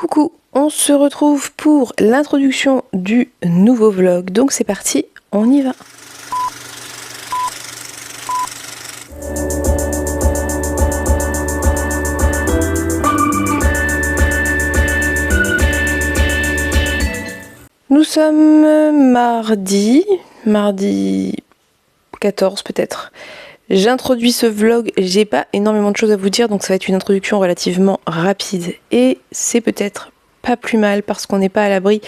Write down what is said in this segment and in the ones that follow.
Coucou, on se retrouve pour l'introduction du nouveau vlog, donc c'est parti, on y va. Nous sommes mardi 14 peut-être. J'introduis ce vlog, j'ai pas énormément de choses à vous dire, donc ça va être une introduction relativement rapide et c'est peut-être pas plus mal parce qu'on n'est pas à l'abri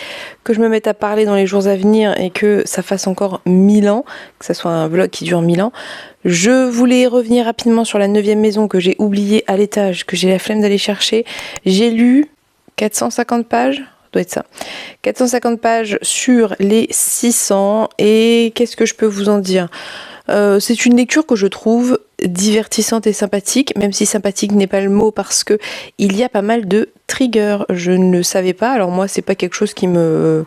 que je me mette à parler dans les jours à venir et que ça fasse encore 1000 ans, que ça soit un vlog qui dure 1000 ans. Je voulais revenir rapidement sur la 9e maison que j'ai oubliée à l'étage, que j'ai la flemme d'aller chercher. J'ai lu 450 pages, doit être ça. 450 pages sur les 600 et qu'est-ce que je peux vous en dire ? C'est une lecture que je trouve divertissante et sympathique, même si sympathique n'est pas le mot parce que il y a pas mal de triggers. Je ne le savais pas, alors moi c'est pas quelque chose qui me...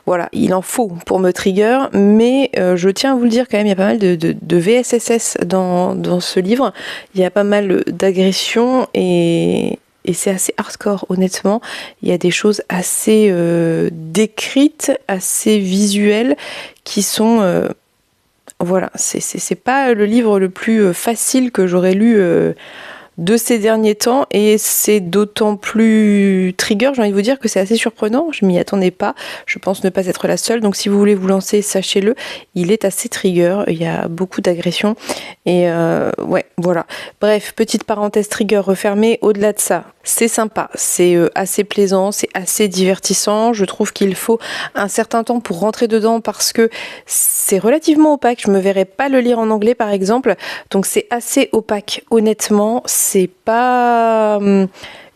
Voilà, il en faut pour me trigger, mais je tiens à vous le dire quand même, il y a pas mal de VSSS dans ce livre. Il y a pas mal d'agressions et c'est assez hardcore, honnêtement. Il y a des choses assez décrites, assez visuelles, qui sont... Voilà, c'est pas le livre le plus facile que j'aurais lu de ces derniers temps et c'est d'autant plus trigger, j'ai envie de vous dire que c'est assez surprenant, je m'y attendais pas, je pense ne pas être la seule, donc si vous voulez vous lancer, sachez-le, il est assez trigger, il y a beaucoup d'agressions et ouais, voilà. Bref, petite parenthèse trigger refermée, au-delà de ça, c'est sympa, c'est assez plaisant, c'est assez divertissant, je trouve qu'il faut un certain temps pour rentrer dedans parce que c'est relativement opaque, je me verrais pas le lire en anglais par exemple, donc c'est assez opaque, honnêtement, c'est pas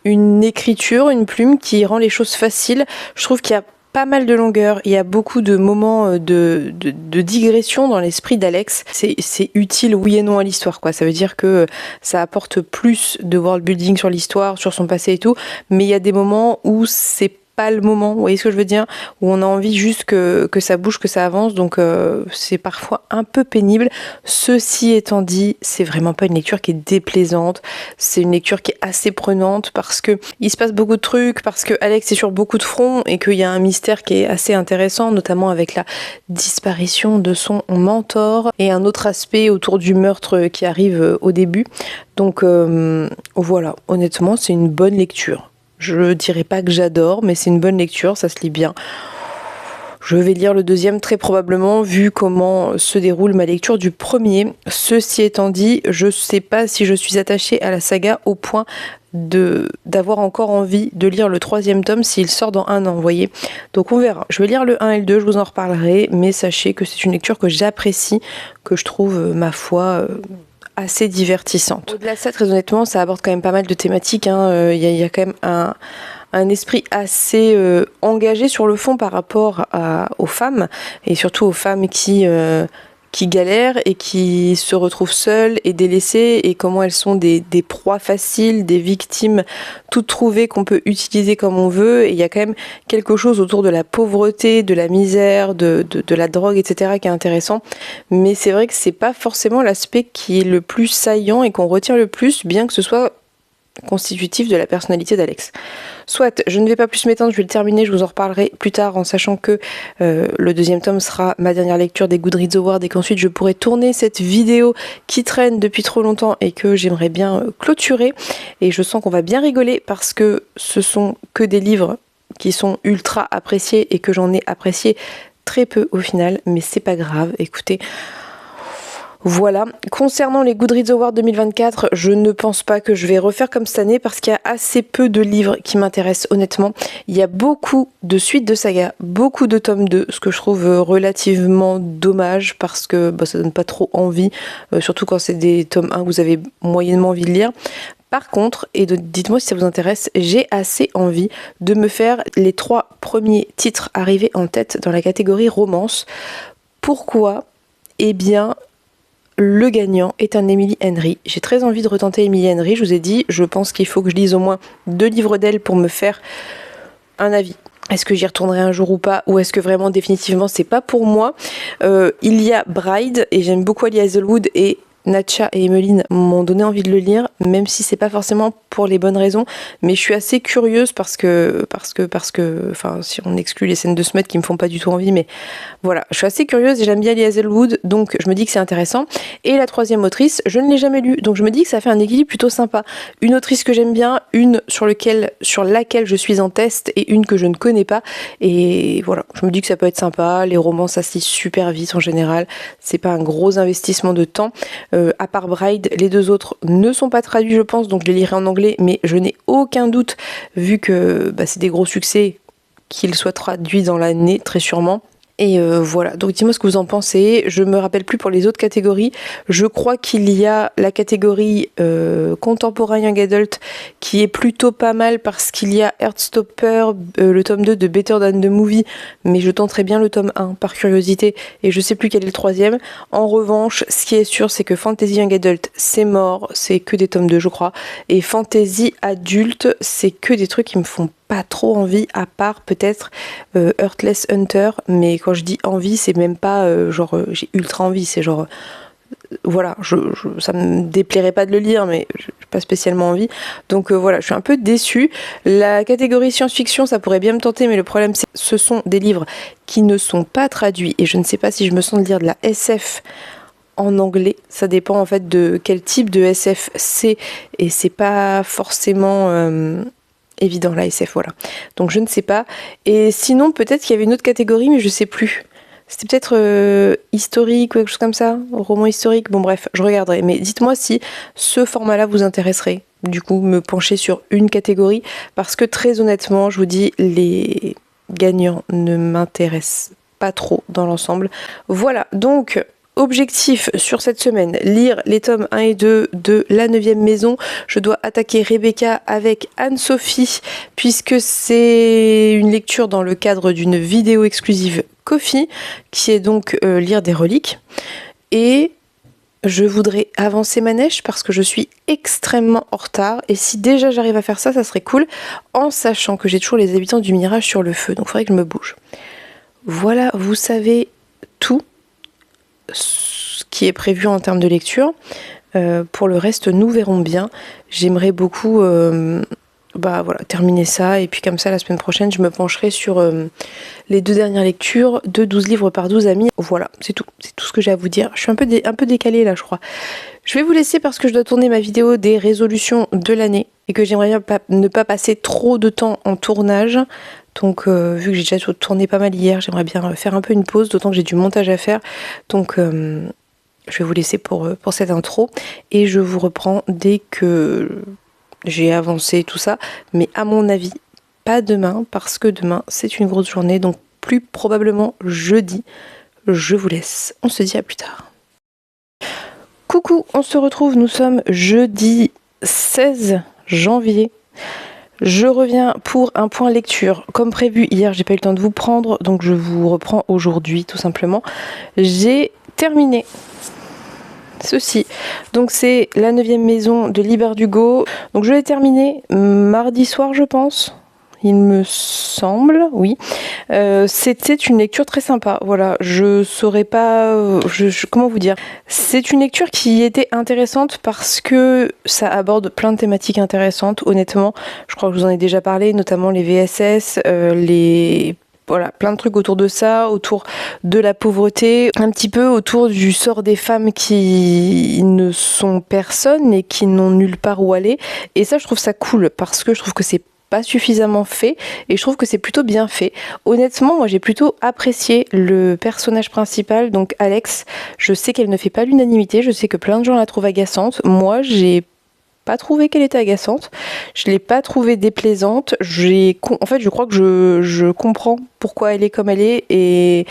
une écriture, une plume qui rend les choses faciles. Je trouve qu'il y a pas mal de longueur, il y a beaucoup de moments de digression dans l'esprit d'Alex. C'est utile oui et non à l'histoire, quoi. Ça veut dire que ça apporte plus de world building sur l'histoire, sur son passé et tout, mais il y a des moments où c'est pas le moment, vous voyez ce que je veux dire, où on a envie juste que ça bouge, que ça avance, donc c'est parfois un peu pénible. Ceci étant dit, c'est vraiment pas une lecture qui est déplaisante, c'est une lecture qui est assez prenante parce que il se passe beaucoup de trucs, parce que Alex est sur beaucoup de fronts et qu'il y a un mystère qui est assez intéressant, notamment avec la disparition de son mentor et un autre aspect autour du meurtre qui arrive au début. Donc voilà, honnêtement, c'est une bonne lecture. Je dirais pas que j'adore, mais c'est une bonne lecture, ça se lit bien. Je vais lire le deuxième très probablement, vu comment se déroule ma lecture du premier. Ceci étant dit, je sais pas si je suis attachée à la saga au point d'avoir encore envie de lire le 3e tome s'il sort dans 1 an, vous voyez. Donc on verra. Je vais lire le 1 et le 2, je vous en reparlerai, mais sachez que c'est une lecture que j'apprécie, que je trouve, ma foi... assez divertissante. Au-delà de ça, très honnêtement, ça aborde quand même pas mal de thématiques. Il y a quand même un esprit assez engagé sur le fond par rapport aux femmes, et surtout aux femmes qui galèrent et qui se retrouvent seules et délaissées, et comment elles sont des proies faciles, des victimes toutes trouvées qu'on peut utiliser comme on veut. Et il y a quand même quelque chose autour de la pauvreté, de la misère, de la drogue, etc. qui est intéressant. Mais c'est vrai que c'est pas forcément l'aspect qui est le plus saillant et qu'on retire le plus, bien que ce soit constitutif de la personnalité d'Alex. Soit, je ne vais pas plus m'étendre, je vais le terminer, je vous en reparlerai plus tard en sachant que le 2e tome sera ma dernière lecture des Goodreads Awards et qu'ensuite je pourrai tourner cette vidéo qui traîne depuis trop longtemps et que j'aimerais bien clôturer. Et je sens qu'on va bien rigoler parce que ce sont que des livres qui sont ultra appréciés et que j'en ai apprécié très peu au final, mais c'est pas grave, écoutez... Voilà, concernant les Goodreads Awards 2024, je ne pense pas que je vais refaire comme cette année parce qu'il y a assez peu de livres qui m'intéressent honnêtement. Il y a beaucoup de suites de sagas, beaucoup de tomes 2, ce que je trouve relativement dommage parce que ça donne pas trop envie, surtout quand c'est des tomes 1 que vous avez moyennement envie de lire. Par contre, et dites-moi si ça vous intéresse, j'ai assez envie de me faire les 3 premiers titres arrivés en tête dans la catégorie romance. Pourquoi ? Eh bien... le gagnant est un Emily Henry. J'ai très envie de retenter Emily Henry. Je vous ai dit, je pense qu'il faut que je lise au moins 2 livres d'elle pour me faire un avis. Est-ce que j'y retournerai un jour ou pas ? Ou est-ce que vraiment définitivement c'est pas pour moi ? Il y a Bride et j'aime beaucoup Ali Hazelwood et Natcha et Emeline m'ont donné envie de le lire, même si c'est pas forcément pour les bonnes raisons, mais je suis assez curieuse parce que, enfin, si on exclut les scènes de Smut qui me font pas du tout envie, mais voilà, je suis assez curieuse et j'aime bien Lee Hazelwood, donc je me dis que c'est intéressant. Et la troisième autrice, je ne l'ai jamais lue, donc je me dis que ça fait un équilibre plutôt sympa. Une autrice que j'aime bien, une sur laquelle je suis en test et une que je ne connais pas. Et voilà, je me dis que ça peut être sympa. Les romans, ça se lit super vite en général. C'est pas un gros investissement de temps. À part Bride, les deux autres ne sont pas traduits, je pense, donc je les lirai en anglais, mais je n'ai aucun doute, vu que c'est des gros succès, qu'ils soient traduits dans l'année, très sûrement. Et voilà, donc dis-moi ce que vous en pensez. Je me rappelle plus pour les autres catégories. Je crois qu'il y a la catégorie contemporain young adult qui est plutôt pas mal parce qu'il y a Heartstopper, le tome 2 de Better Than the Movie, mais je tenterai bien le tome 1 par curiosité et je sais plus quel est le troisième. En revanche, ce qui est sûr, c'est que Fantasy Young Adult, c'est mort, c'est que des tomes 2 je crois, et Fantasy Adulte, c'est que des trucs qui me font pas trop envie, à part peut-être Heartless Hunter, mais quand je dis envie, c'est même pas j'ai ultra envie, c'est genre voilà, ça me déplairait pas de le lire, mais j'ai pas spécialement envie, donc voilà, je suis un peu déçue. La catégorie science-fiction, ça pourrait bien me tenter, mais le problème c'est que ce sont des livres qui ne sont pas traduits, et je ne sais pas si je me sens de lire de la SF en anglais, ça dépend en fait de quel type de SF c'est, et c'est pas forcément évident la SF, voilà. Donc je ne sais pas. Et sinon, peut-être qu'il y avait une autre catégorie, mais je sais plus. C'était peut-être historique ou quelque chose comme ça, roman historique. Bon bref, je regarderai. Mais dites-moi si ce format-là vous intéresserait. Du coup, me pencher sur une catégorie, parce que très honnêtement, je vous dis, les gagnants ne m'intéressent pas trop dans l'ensemble. Voilà, donc objectif sur cette semaine, lire les tomes 1 et 2 de La 9e Maison. Je dois attaquer Rebecca avec Anne-Sophie, puisque c'est une lecture dans le cadre d'une vidéo exclusive Ko-fi, qui est donc lire des reliques. Et je voudrais avancer ma neige parce que je suis extrêmement en retard. Et si déjà j'arrive à faire ça, ça serait cool, en sachant que j'ai toujours les habitants du Mirage sur le feu. Donc il faudrait que je me bouge. Voilà, vous savez tout ce qui est prévu en termes de lecture. Pour le reste, nous verrons bien. J'aimerais beaucoup terminer ça, et puis comme ça la semaine prochaine je me pencherai sur les 2 dernières lectures de 12 livres par 12 amis. Voilà, c'est tout ce que j'ai à vous dire. Je suis un peu décalée là, je crois. Je vais vous laisser parce que je dois tourner ma vidéo des résolutions de l'année et que j'aimerais bien ne pas passer trop de temps en tournage. Donc vu que j'ai déjà tourné pas mal hier, j'aimerais bien faire un peu une pause, d'autant que j'ai du montage à faire. Donc je vais vous laisser pour cette intro et je vous reprends dès que j'ai avancé tout ça. Mais à mon avis, pas demain, parce que demain c'est une grosse journée, donc plus probablement jeudi. Je vous laisse, on se dit à plus tard. Coucou, on se retrouve, nous sommes jeudi 16 janvier. Je reviens pour un point lecture. Comme prévu, hier, j'ai pas eu le temps de vous prendre, donc je vous reprends aujourd'hui, tout simplement. J'ai terminé ceci. Donc c'est La 9e Maison de Lee Bardugo. Donc je l'ai terminé mardi soir, je pense. Il me semble, oui. C'était une lecture très sympa. Voilà, je saurais pas, comment vous dire. C'est une lecture qui était intéressante parce que ça aborde plein de thématiques intéressantes. Honnêtement, je crois que je vous en ai déjà parlé, notamment les VSS, voilà, plein de trucs autour de ça, autour de la pauvreté, un petit peu autour du sort des femmes qui ne sont personne et qui n'ont nulle part où aller. Et ça, je trouve ça cool parce que je trouve que c'est pas suffisamment fait et je trouve que c'est plutôt bien fait. Honnêtement, moi j'ai plutôt apprécié le personnage principal, donc Alex. Je sais qu'elle ne fait pas l'unanimité, je sais que plein de gens la trouvent agaçante. Moi, j'ai pas trouvé qu'elle était agaçante. Je l'ai pas trouvée déplaisante. En fait, je crois que je comprends pourquoi elle est comme elle est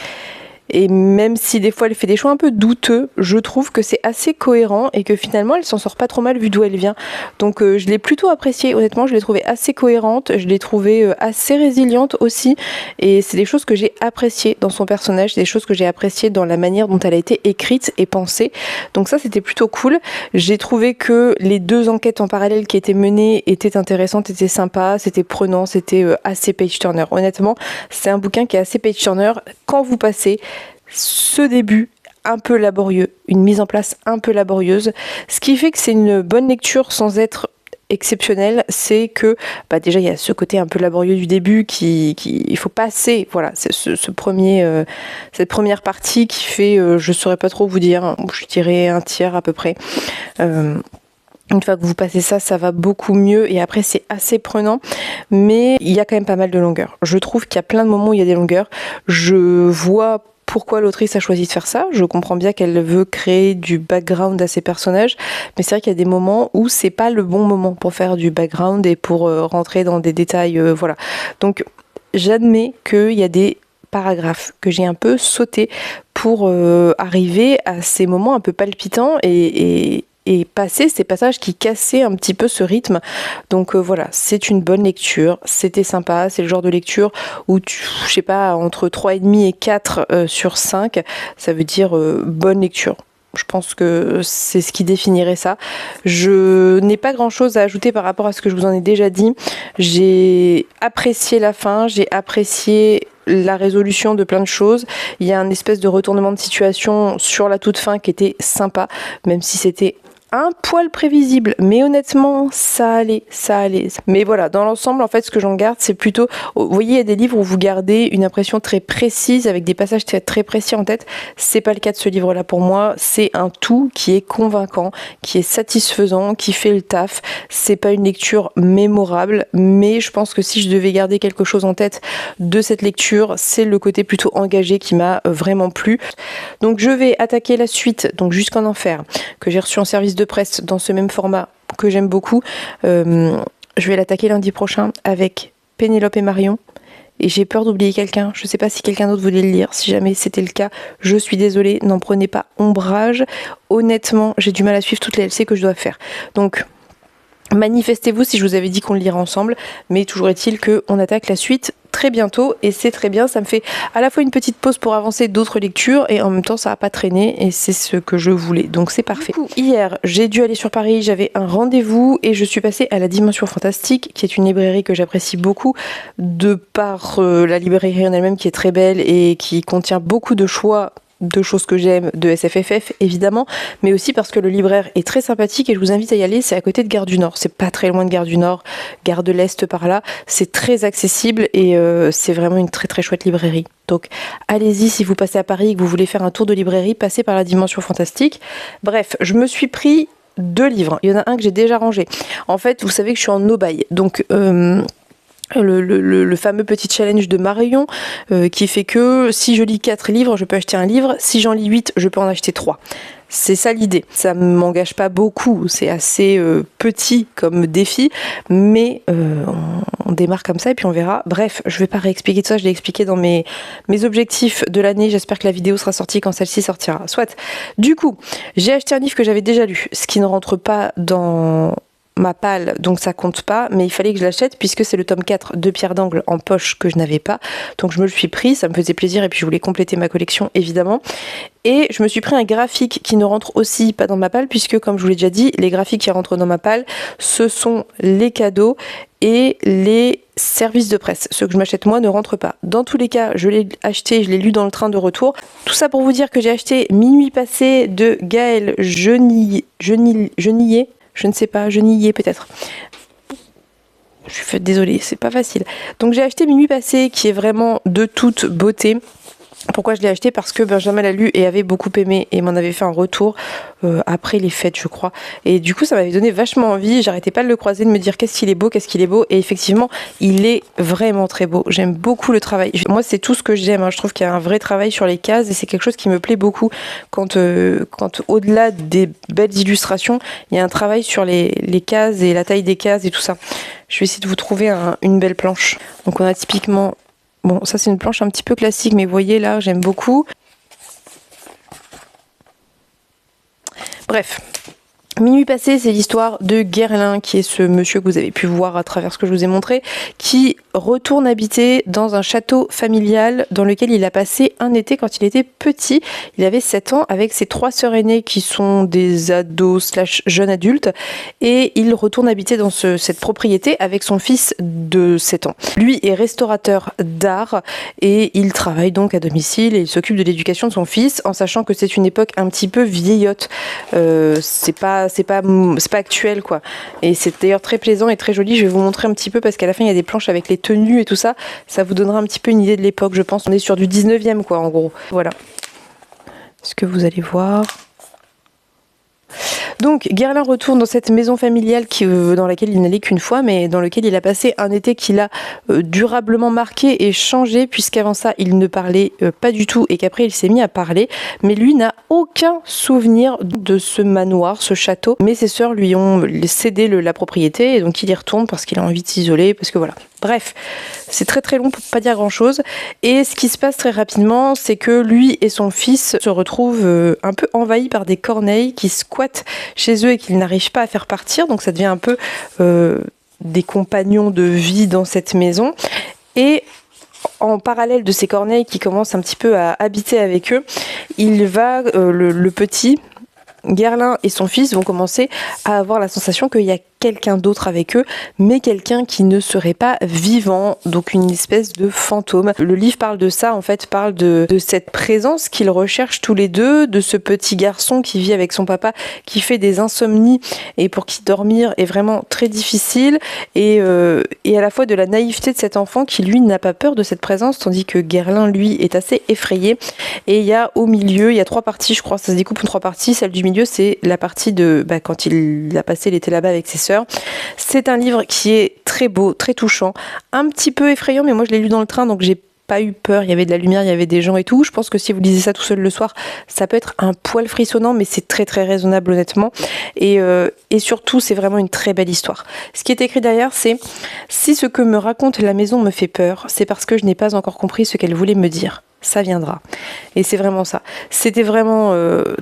et même si des fois elle fait des choix un peu douteux, je trouve que c'est assez cohérent et que finalement elle s'en sort pas trop mal vu d'où elle vient. Donc je l'ai plutôt appréciée, honnêtement, je l'ai trouvée assez cohérente, je l'ai trouvée assez résiliente aussi, et c'est des choses que j'ai appréciées dans son personnage, des choses que j'ai appréciées dans la manière dont elle a été écrite et pensée. Donc ça, c'était plutôt cool. J'ai trouvé que les 2 enquêtes en parallèle qui étaient menées étaient intéressantes, étaient sympas, c'était prenant, c'était assez page-turner. Honnêtement, c'est un bouquin qui est assez page-turner. Quand vous passez ce début un peu laborieux, une mise en place un peu laborieuse. Ce qui fait que c'est une bonne lecture sans être exceptionnel, c'est que déjà il y a ce côté un peu laborieux du début il faut passer, voilà, c'est cette première partie qui fait, je saurais pas trop vous dire, je dirais un tiers à peu près. Une fois que vous passez ça, ça va beaucoup mieux et après c'est assez prenant, mais il y a quand même pas mal de longueur. Je trouve qu'il y a plein de moments où il y a des longueurs. Je vois pourquoi l'autrice a choisi de faire ça. Je comprends bien qu'elle veut créer du background à ses personnages, mais c'est vrai qu'il y a des moments où c'est pas le bon moment pour faire du background et pour rentrer dans des détails, voilà. Donc j'admets qu'il y a des paragraphes que j'ai un peu sauté pour arriver à ces moments un peu palpitants et passer ces passages qui cassaient un petit peu ce rythme. Donc voilà, c'est une bonne lecture, c'était sympa, c'est le genre de lecture où je sais pas, entre 3,5 et 4 sur 5, ça veut dire bonne lecture. Je pense que c'est ce qui définirait ça. Je n'ai pas grand chose à ajouter par rapport à ce que je vous en ai déjà dit. J'ai apprécié la fin, j'ai apprécié la résolution de plein de choses. Il y a un espèce de retournement de situation sur la toute fin qui était sympa, même si c'était un poil prévisible, mais honnêtement, ça allait. Mais voilà, dans l'ensemble, en fait, ce que j'en garde, c'est plutôt, vous voyez, il y a des livres où vous gardez une impression très précise, avec des passages très précis en tête. C'est pas le cas de ce livre-là pour moi. C'est un tout qui est convaincant, qui est satisfaisant, qui fait le taf. C'est pas une lecture mémorable, mais je pense que si je devais garder quelque chose en tête de cette lecture, c'est le côté plutôt engagé qui m'a vraiment plu. Donc je vais attaquer la suite, donc Jusqu'en Enfer, que j'ai reçu en service de presse dans ce même format que j'aime beaucoup. Je vais l'attaquer lundi prochain avec Pénélope et Marion. Et j'ai peur d'oublier quelqu'un. Je ne sais pas si quelqu'un d'autre voulait le lire. Si jamais c'était le cas, je suis désolée. N'en prenez pas ombrage. Honnêtement, j'ai du mal à suivre toutes les LC que je dois faire. Donc, manifestez-vous si je vous avais dit qu'on le lira ensemble. Mais toujours est-il qu'on attaque la suite très bientôt et c'est très bien. Ça me fait à la fois une petite pause pour avancer d'autres lectures et en même temps ça va pas traîner et c'est ce que je voulais, donc c'est parfait. Du coup, hier j'ai dû aller sur Paris, j'avais un rendez-vous et je suis passée à la Dimension Fantastique, qui est une librairie que j'apprécie beaucoup de par la librairie en elle-même qui est très belle et qui contient beaucoup de choix de choses que j'aime, de SFFF évidemment, mais aussi parce que le libraire est très sympathique et je vous invite à y aller. C'est à côté de Gare du Nord, c'est pas très loin de Gare du Nord, Gare de l'Est par là, c'est très accessible et c'est vraiment une très chouette librairie. Donc allez-y, si vous passez à Paris et que vous voulez faire un tour de librairie, passez par la Dimension Fantastique. Bref, je me suis pris 2 livres, il y en a un que j'ai déjà rangé. En fait, vous savez que je suis en no-buy, donc le fameux petit challenge de Marion qui fait que si je lis 4 livres, je peux acheter un livre. Si j'en lis 8, je peux en acheter 3. C'est ça l'idée. Ça ne m'engage pas beaucoup. C'est assez petit comme défi, mais on démarre comme ça et puis on verra. Bref, je ne vais pas réexpliquer tout ça. Je l'ai expliqué dans mes objectifs de l'année. J'espère que la vidéo sera sortie quand celle-ci sortira. Soit. Du coup, j'ai acheté un livre que j'avais déjà lu, ce qui ne rentre pas dans ma palle, donc ça compte pas, mais il fallait que je l'achète puisque c'est le tome 4 de Pierre d'Angle en poche que je n'avais pas, donc je me le suis pris, ça me faisait plaisir et puis je voulais compléter ma collection évidemment, et je me suis pris un graphique qui ne rentre aussi pas dans ma palle puisque comme je vous l'ai déjà dit, les graphiques qui rentrent dans ma palle, ce sont les cadeaux et les services de presse. Ceux que je m'achète moi ne rentrent pas. Dans tous les cas, je l'ai acheté, je l'ai lu dans le train de retour. Tout ça pour vous dire que j'ai acheté Minuit passé de Gaël Genillet, je ne sais pas, Genillet peut-être. Je suis désolée, c'est pas facile. Donc j'ai acheté Minuit passé qui est vraiment de toute beauté. Pourquoi je l'ai acheté? Parce que Benjamin l'a lu et avait beaucoup aimé et m'en avait fait un retour après les fêtes je crois, et du coup ça m'avait donné vachement envie, j'arrêtais pas de le croiser, de me dire qu'est-ce qu'il est beau, et effectivement il est vraiment très beau, j'aime beaucoup le travail, moi c'est tout ce que j'aime, je trouve qu'il y a un vrai travail sur les cases et c'est quelque chose qui me plaît beaucoup quand au-delà des belles illustrations, il y a un travail sur les cases et la taille des cases et tout ça. Je vais essayer de vous trouver une belle planche. Donc on a typiquement, bon, ça c'est une planche un petit peu classique, mais vous voyez là, j'aime beaucoup. Bref, Minuit passé, c'est l'histoire de Guerlain, qui est ce monsieur que vous avez pu voir à travers ce que je vous ai montré, qui retourne habiter dans un château familial dans lequel il a passé un été quand il était petit. Il avait 7 ans avec ses 3 sœurs aînées qui sont des ados / jeunes adultes, et il retourne habiter dans cette propriété avec son fils de 7 ans. Lui est restaurateur d'art et il travaille donc à domicile et il s'occupe de l'éducation de son fils, en sachant que c'est une époque un petit peu vieillotte. C'est pas actuel, quoi. Et c'est d'ailleurs très plaisant et très joli. Je vais vous montrer un petit peu parce qu'à la fin il y a des planches avec les tenues et tout ça. Ça vous donnera un petit peu une idée de l'époque, je pense. On est sur du 19e, quoi, en gros. Voilà. Ce que vous allez voir. Donc Guerlain retourne dans cette maison familiale dans laquelle il n'allait qu'une fois, mais dans laquelle il a passé un été qui l'a durablement marqué et changé, puisqu'avant ça il ne parlait pas du tout et qu'après il s'est mis à parler, mais lui n'a aucun souvenir de ce manoir, ce château, mais ses sœurs lui ont cédé la propriété et donc il y retourne parce qu'il a envie de s'isoler, parce que voilà. Bref, c'est très très long pour pas dire grand chose, et ce qui se passe très rapidement, c'est que lui et son fils se retrouvent un peu envahis par des corneilles qui squattent chez eux et qu'ils n'arrivent pas à faire partir, donc ça devient un peu des compagnons de vie dans cette maison. Et en parallèle de ces corneilles qui commencent un petit peu à habiter avec eux, il va, le petit Guerlain et son fils vont commencer à avoir la sensation qu'il y a quelqu'un d'autre avec eux, mais quelqu'un qui ne serait pas vivant, donc une espèce de fantôme. Le livre parle de ça, en fait, parle de cette présence qu'ils recherchent tous les deux, de ce petit garçon qui vit avec son papa, qui fait des insomnies et pour qui dormir est vraiment très difficile, et à la fois de la naïveté de cet enfant qui, lui, n'a pas peur de cette présence, tandis que Guerlain, lui, est assez effrayé. Et il y a au milieu, il y a 3 parties, je crois, ça se découpe en 3 parties. Celle du milieu, c'est la partie de quand il a passé l'été là-bas avec ses sœurs. C'est un livre qui est très beau, très touchant, un petit peu effrayant, mais moi je l'ai lu dans le train, donc j'ai pas eu peur. Il y avait de la lumière, il y avait des gens et tout. Je pense que si vous lisez ça tout seul le soir, ça peut être un poil frissonnant, mais c'est très très raisonnable, honnêtement. Et surtout, c'est vraiment une très belle histoire. Ce qui est écrit derrière, c'est: si ce que me raconte la maison me fait peur, c'est parce que je n'ai pas encore compris ce qu'elle voulait me dire. Ça viendra. Et c'est vraiment ça. C'était vraiment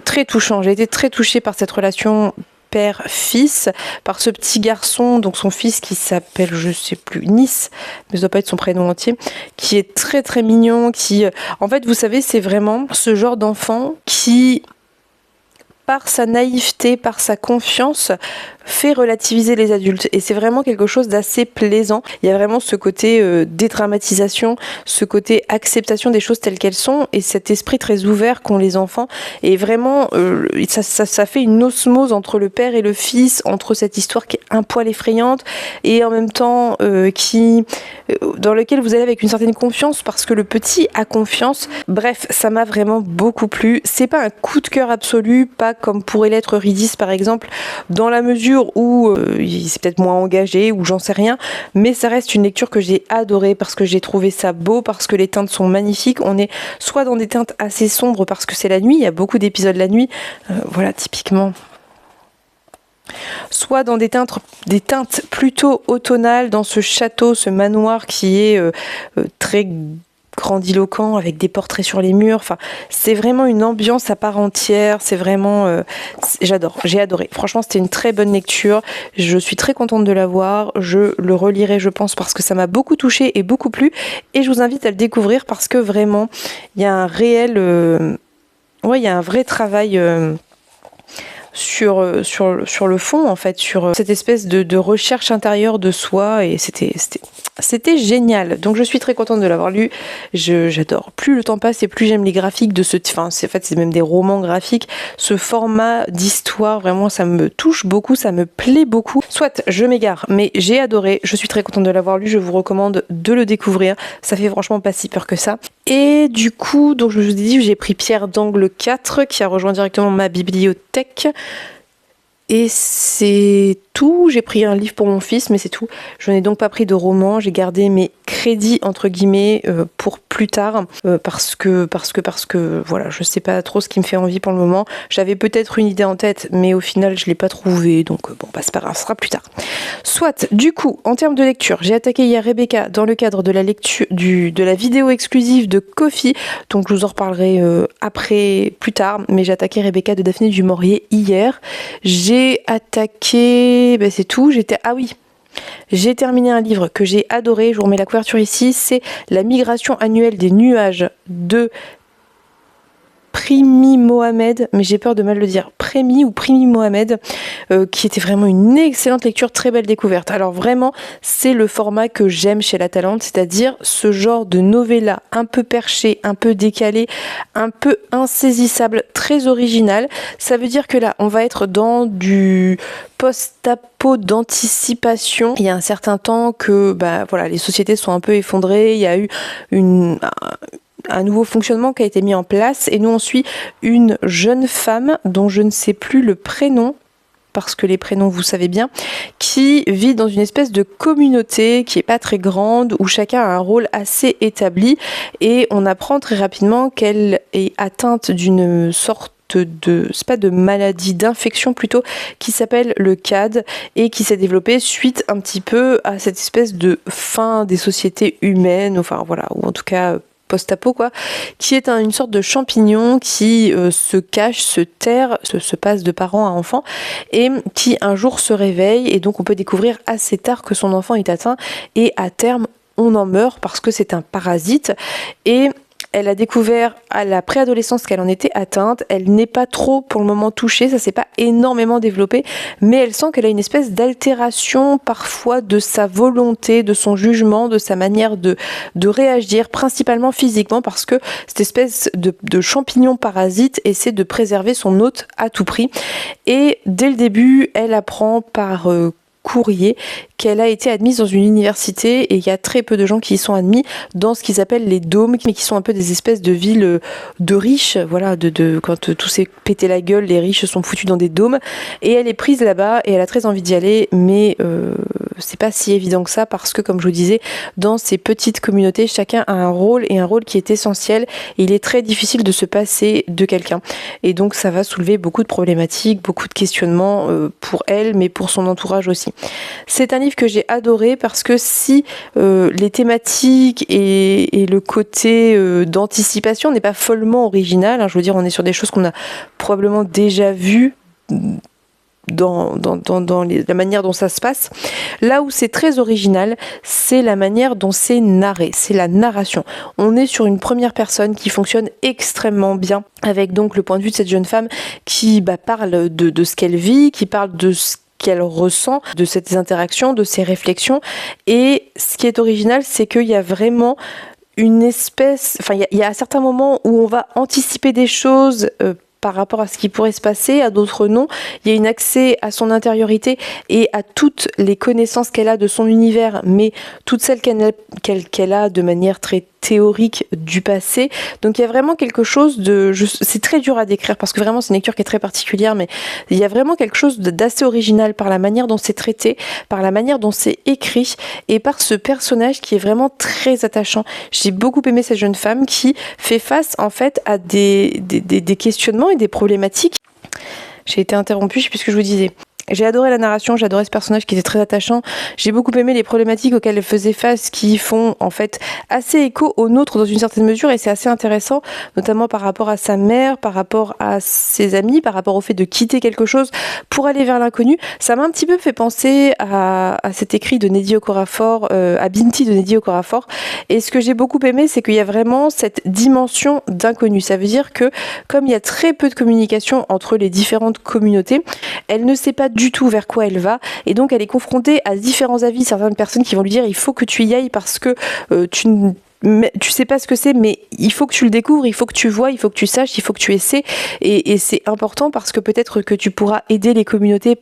très touchant. J'ai été très touchée par cette relation père-fils, par ce petit garçon, donc son fils qui s'appelle, je sais plus, Nice, mais ça doit pas être son prénom entier, qui est très très mignon, qui, en fait, vous savez, c'est vraiment ce genre d'enfant qui, par sa naïveté, par sa confiance, fait relativiser les adultes, et c'est vraiment quelque chose d'assez plaisant. Il y a vraiment ce côté dédramatisation, ce côté acceptation des choses telles qu'elles sont, et cet esprit très ouvert qu'ont les enfants, et vraiment ça fait une osmose entre le père et le fils, entre cette histoire qui est un poil effrayante et en même temps dans lequel vous allez avec une certaine confiance parce que le petit a confiance. Bref, ça m'a vraiment beaucoup plu. C'est pas un coup de cœur absolu, pas comme pourrait l'être Ridis par exemple, dans la mesure où c'est peut-être moins engagé ou j'en sais rien, mais ça reste une lecture que j'ai adorée parce que j'ai trouvé ça beau, parce que les teintes sont magnifiques. On est soit dans des teintes assez sombres parce que c'est la nuit, il y a beaucoup d'épisodes la nuit, voilà typiquement, soit dans des teintes plutôt automnales dans ce château, ce manoir qui est très grandiloquent avec des portraits sur les murs. Enfin, c'est vraiment une ambiance à part entière. C'est vraiment, j'adore, j'ai adoré. Franchement, c'était une très bonne lecture. Je suis très contente de l'avoir. Je le relirai, je pense, parce que ça m'a beaucoup touchée et beaucoup plu. Et je vous invite à le découvrir parce que vraiment, il y a un réel, il y a un vrai travail. Sur le fond, en fait, sur cette espèce de recherche intérieure de soi, et c'était génial. Donc je suis très contente de l'avoir lu. J'adore. Plus le temps passe et plus j'aime les graphiques de c'est même des romans graphiques. Ce format d'histoire, vraiment, ça me touche beaucoup, ça me plaît beaucoup. Soit, je m'égare, mais j'ai adoré. Je suis très contente de l'avoir lu. Je vous recommande de le découvrir. Ça fait franchement pas si peur que ça. Et du coup, donc je vous ai dit, j'ai pris Pierre d'Angle 4 qui a rejoint directement ma bibliothèque. Et c'est tout. J'ai pris un livre pour mon fils, mais c'est tout. Je n'ai donc pas pris de roman. J'ai gardé mes crédits entre guillemets pour plus tard parce que voilà, je sais pas trop ce qui me fait envie pour le moment. J'avais peut-être une idée en tête, mais au final je l'ai pas trouvée. Donc c'est pas grave, ce sera plus tard. Soit, du coup, en termes de lecture, j'ai attaqué hier Rebecca dans le cadre de la lecture de la vidéo exclusive de Ko-fi. Donc je vous en reparlerai après plus tard. Mais j'ai attaqué Rebecca de Daphné du Maurier hier. J'ai j'ai attaqué, c'est tout. J'ai terminé un livre que j'ai adoré, je vous remets la couverture ici, c'est La migration annuelle des nuages de Primi Mohamed, mais j'ai peur de mal le dire, Primi Mohamed, qui était vraiment une excellente lecture, très belle découverte. Alors vraiment, c'est le format que j'aime chez La Talente, c'est-à-dire ce genre de novella un peu perché, un peu décalé, un peu insaisissable, très original. Ça veut dire que là, on va être dans du post-apo d'anticipation. Il y a un certain temps que les sociétés sont un peu effondrées, il y a eu un nouveau fonctionnement qui a été mis en place et nous on suit une jeune femme dont je ne sais plus le prénom parce que les prénoms vous savez bien, qui vit dans une espèce de communauté qui est pas très grande où chacun a un rôle assez établi et on apprend très rapidement qu'elle est atteinte d'une sorte c'est pas de maladie, d'infection plutôt, qui s'appelle le CAD et qui s'est développée suite un petit peu à cette espèce de fin des sociétés humaines, ou en tout cas post-apo qui est une sorte de champignon qui se cache, se terre, se passe de parents à enfants et qui un jour se réveille et donc on peut découvrir assez tard que son enfant est atteint et à terme on en meurt parce que c'est un parasite et elle a découvert à la préadolescence qu'elle en était atteinte. Elle n'est pas trop pour le moment touchée, ça s'est pas énormément développé, mais elle sent qu'elle a une espèce d'altération parfois de sa volonté, de son jugement, de sa manière de réagir, principalement physiquement, parce que cette espèce de champignon parasite essaie de préserver son hôte à tout prix. Et dès le début, elle apprend par courrier qu'elle a été admise dans une université et il y a très peu de gens qui y sont admis dans ce qu'ils appellent les dômes, mais qui sont un peu des espèces de villes de riches, quand tout s'est pété la gueule, les riches sont foutus dans des dômes et elle est prise là-bas et elle a très envie d'y aller, mais c'est pas si évident que ça parce que comme je vous disais, dans ces petites communautés, chacun a un rôle et un rôle qui est essentiel et il est très difficile de se passer de quelqu'un et donc ça va soulever beaucoup de problématiques, beaucoup de questionnements pour elle mais pour son entourage aussi. C'est un livre que j'ai adoré parce que si les thématiques et le côté d'anticipation n'est pas follement original, je veux dire on est sur des choses qu'on a probablement déjà vues dans la manière dont ça se passe. Là où c'est très original, c'est la manière dont c'est narré, c'est la narration. On est sur une première personne qui fonctionne extrêmement bien, avec donc le point de vue de cette jeune femme qui parle de ce qu'elle vit, qui parle de ce qu'elle ressent, de ces interactions, de ses réflexions. Et ce qui est original, c'est qu'il y a vraiment une espèce... il y a à certains moments où on va anticiper des choses par rapport à ce qui pourrait se passer, à d'autres non. Il y a un accès à son intériorité et à toutes les connaissances qu'elle a de son univers, mais toutes celles qu'elle a de manière très théorique du passé. Donc il y a vraiment quelque chose c'est très dur à décrire parce que vraiment c'est une lecture qui est très particulière, mais il y a vraiment quelque chose d'assez original par la manière dont c'est traité, par la manière dont c'est écrit et par ce personnage qui est vraiment très attachant. J'ai beaucoup aimé cette jeune femme qui fait face en fait à des questionnements et des problématiques. J'ai été interrompue, je sais plus ce que je vous disais. J'ai adoré la narration, j'ai adoré ce personnage qui était très attachant. J'ai beaucoup aimé les problématiques auxquelles elle faisait face qui font en fait assez écho aux nôtres dans une certaine mesure et c'est assez intéressant, notamment par rapport à sa mère, par rapport à ses amis, par rapport au fait de quitter quelque chose pour aller vers l'inconnu. Ça m'a un petit peu fait penser à cet écrit de Nnedi Okorafor, à Binti de Nnedi Okorafor. Et ce que j'ai beaucoup aimé, c'est qu'il y a vraiment cette dimension d'inconnu. Ça veut dire que comme il y a très peu de communication entre les différentes communautés, elle ne sait pas du tout vers quoi elle va et donc elle est confrontée à différents avis, certaines personnes qui vont lui dire il faut que tu y ailles parce que tu sais pas ce que c'est mais il faut que tu le découvres, il faut que tu vois, il faut que tu saches, il faut que tu essaies et c'est important parce que peut-être que tu pourras aider les communautés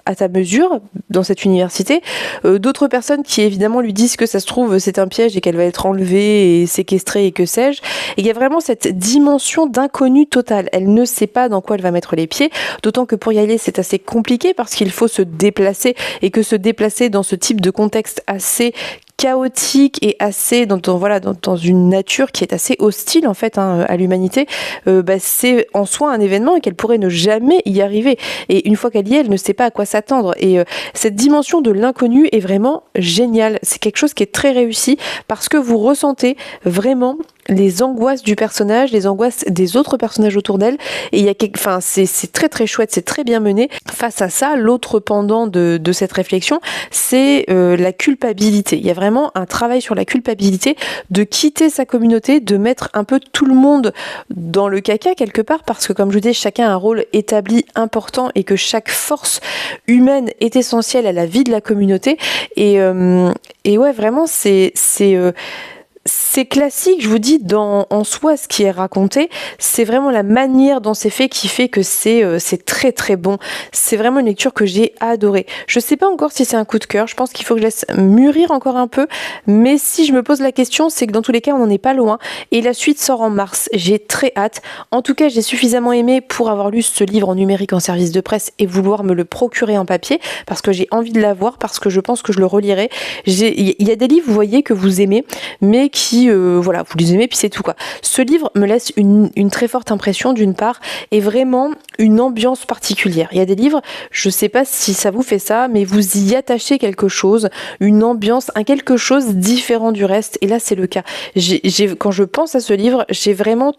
à ta mesure dans cette université. D'autres personnes qui évidemment lui disent que ça se trouve c'est un piège et qu'elle va être enlevée et séquestrée et que sais-je. Et il y a vraiment cette dimension d'inconnu total. Elle ne sait pas dans quoi elle va mettre les pieds, d'autant que pour y aller c'est assez compliqué parce qu'il faut se déplacer et que se déplacer dans ce type de contexte assez chaotique et assez dans une nature qui est assez hostile en fait à l'humanité, c'est en soi un événement et qu'elle pourrait ne jamais y arriver. Et une fois qu'elle y est, elle ne sait pas à quoi s'attendre. Et cette dimension de l'inconnu est vraiment géniale. C'est quelque chose qui est très réussi parce que vous ressentez vraiment les angoisses du personnage, les angoisses des autres personnages autour d'elle, et il y a c'est très très chouette, c'est très bien mené. Face à ça, l'autre pendant de cette réflexion, c'est la culpabilité. Il y a vraiment un travail sur la culpabilité, de quitter sa communauté, de mettre un peu tout le monde dans le caca quelque part, parce que comme je dis, chacun a un rôle établi important et que chaque force humaine est essentielle à la vie de la communauté. Et ouais, vraiment, c'est classique, je vous dis, en soi, ce qui est raconté, c'est vraiment la manière dont c'est fait qui fait que c'est très très bon. C'est vraiment une lecture que j'ai adorée. Je sais pas encore si c'est un coup de cœur, je pense qu'il faut que je laisse mûrir encore un peu, mais si je me pose la question, c'est que dans tous les cas, on n'en est pas loin, et la suite sort en mars. J'ai très hâte. En tout cas, j'ai suffisamment aimé pour avoir lu ce livre en numérique en service de presse et vouloir me le procurer en papier, parce que j'ai envie de l'avoir, parce que je pense que je le relirai. Il y a des livres, vous voyez, que vous aimez, mais qui, vous les aimez, puis c'est tout quoi. Ce livre me laisse une très forte impression d'une part, et vraiment une ambiance particulière. Il y a des livres, je sais pas si ça vous fait ça, mais vous y attachez quelque chose, une ambiance, un quelque chose différent du reste, et là c'est le cas. Quand je pense à ce livre, j'ai vraiment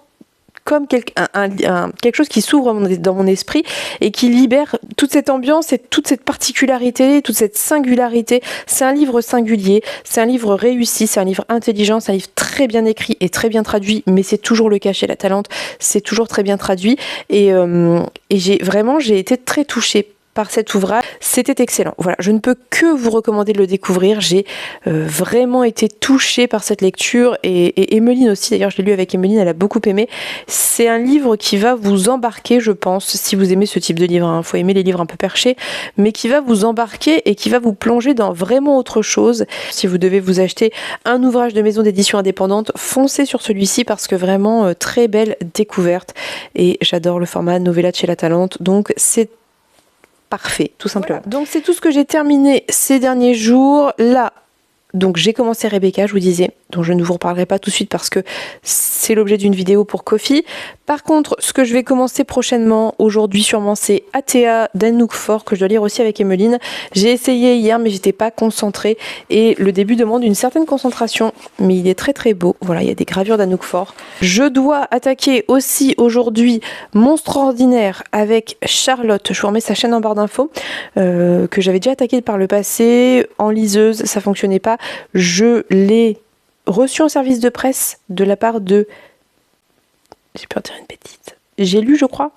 comme quelque chose qui s'ouvre dans mon esprit et qui libère toute cette ambiance et toute cette particularité, toute cette singularité. C'est un livre singulier, c'est un livre réussi, c'est un livre intelligent, c'est un livre très bien écrit et très bien traduit, mais c'est toujours le cas chez La Talente, c'est toujours très bien traduit, et j'ai été très touchée par cet ouvrage. C'était excellent. Voilà, je ne peux que vous recommander de le découvrir. J'ai vraiment été touchée par cette lecture, et Emeline aussi, d'ailleurs je l'ai lu avec Emeline, elle a beaucoup aimé. C'est un livre qui va vous embarquer, je pense, si vous aimez ce type de livre, faut aimer les livres un peu perchés, mais qui va vous embarquer et qui va vous plonger dans vraiment autre chose. Si vous devez vous acheter un ouvrage de maison d'édition indépendante, foncez sur celui-ci, parce que vraiment très belle découverte, et j'adore le format novella de chez La Talente, donc c'est parfait, tout simplement. Voilà. Donc c'est tout ce que j'ai terminé ces derniers jours. Là, donc j'ai commencé Rebecca, je vous disais, dont je ne vous reparlerai pas tout de suite parce que c'est l'objet d'une vidéo pour Ko-fi. Par contre, ce que je vais commencer prochainement, aujourd'hui sûrement, c'est Atea d'Anouk Faure, que je dois lire aussi avec Emeline. J'ai essayé hier, mais j'étais pas concentrée, et le début demande une certaine concentration, mais il est très très beau. Voilà, il y a des gravures d'Anouk Faure. Je dois attaquer aussi aujourd'hui Monstre Ordinaire avec Charlotte. Je vous remets sa chaîne en barre d'infos, que j'avais déjà attaqué par le passé en liseuse, ça fonctionnait pas. Je l'ai reçu en service de presse de la part de... J'ai peur de dire une bêtise. J'ai lu, je crois.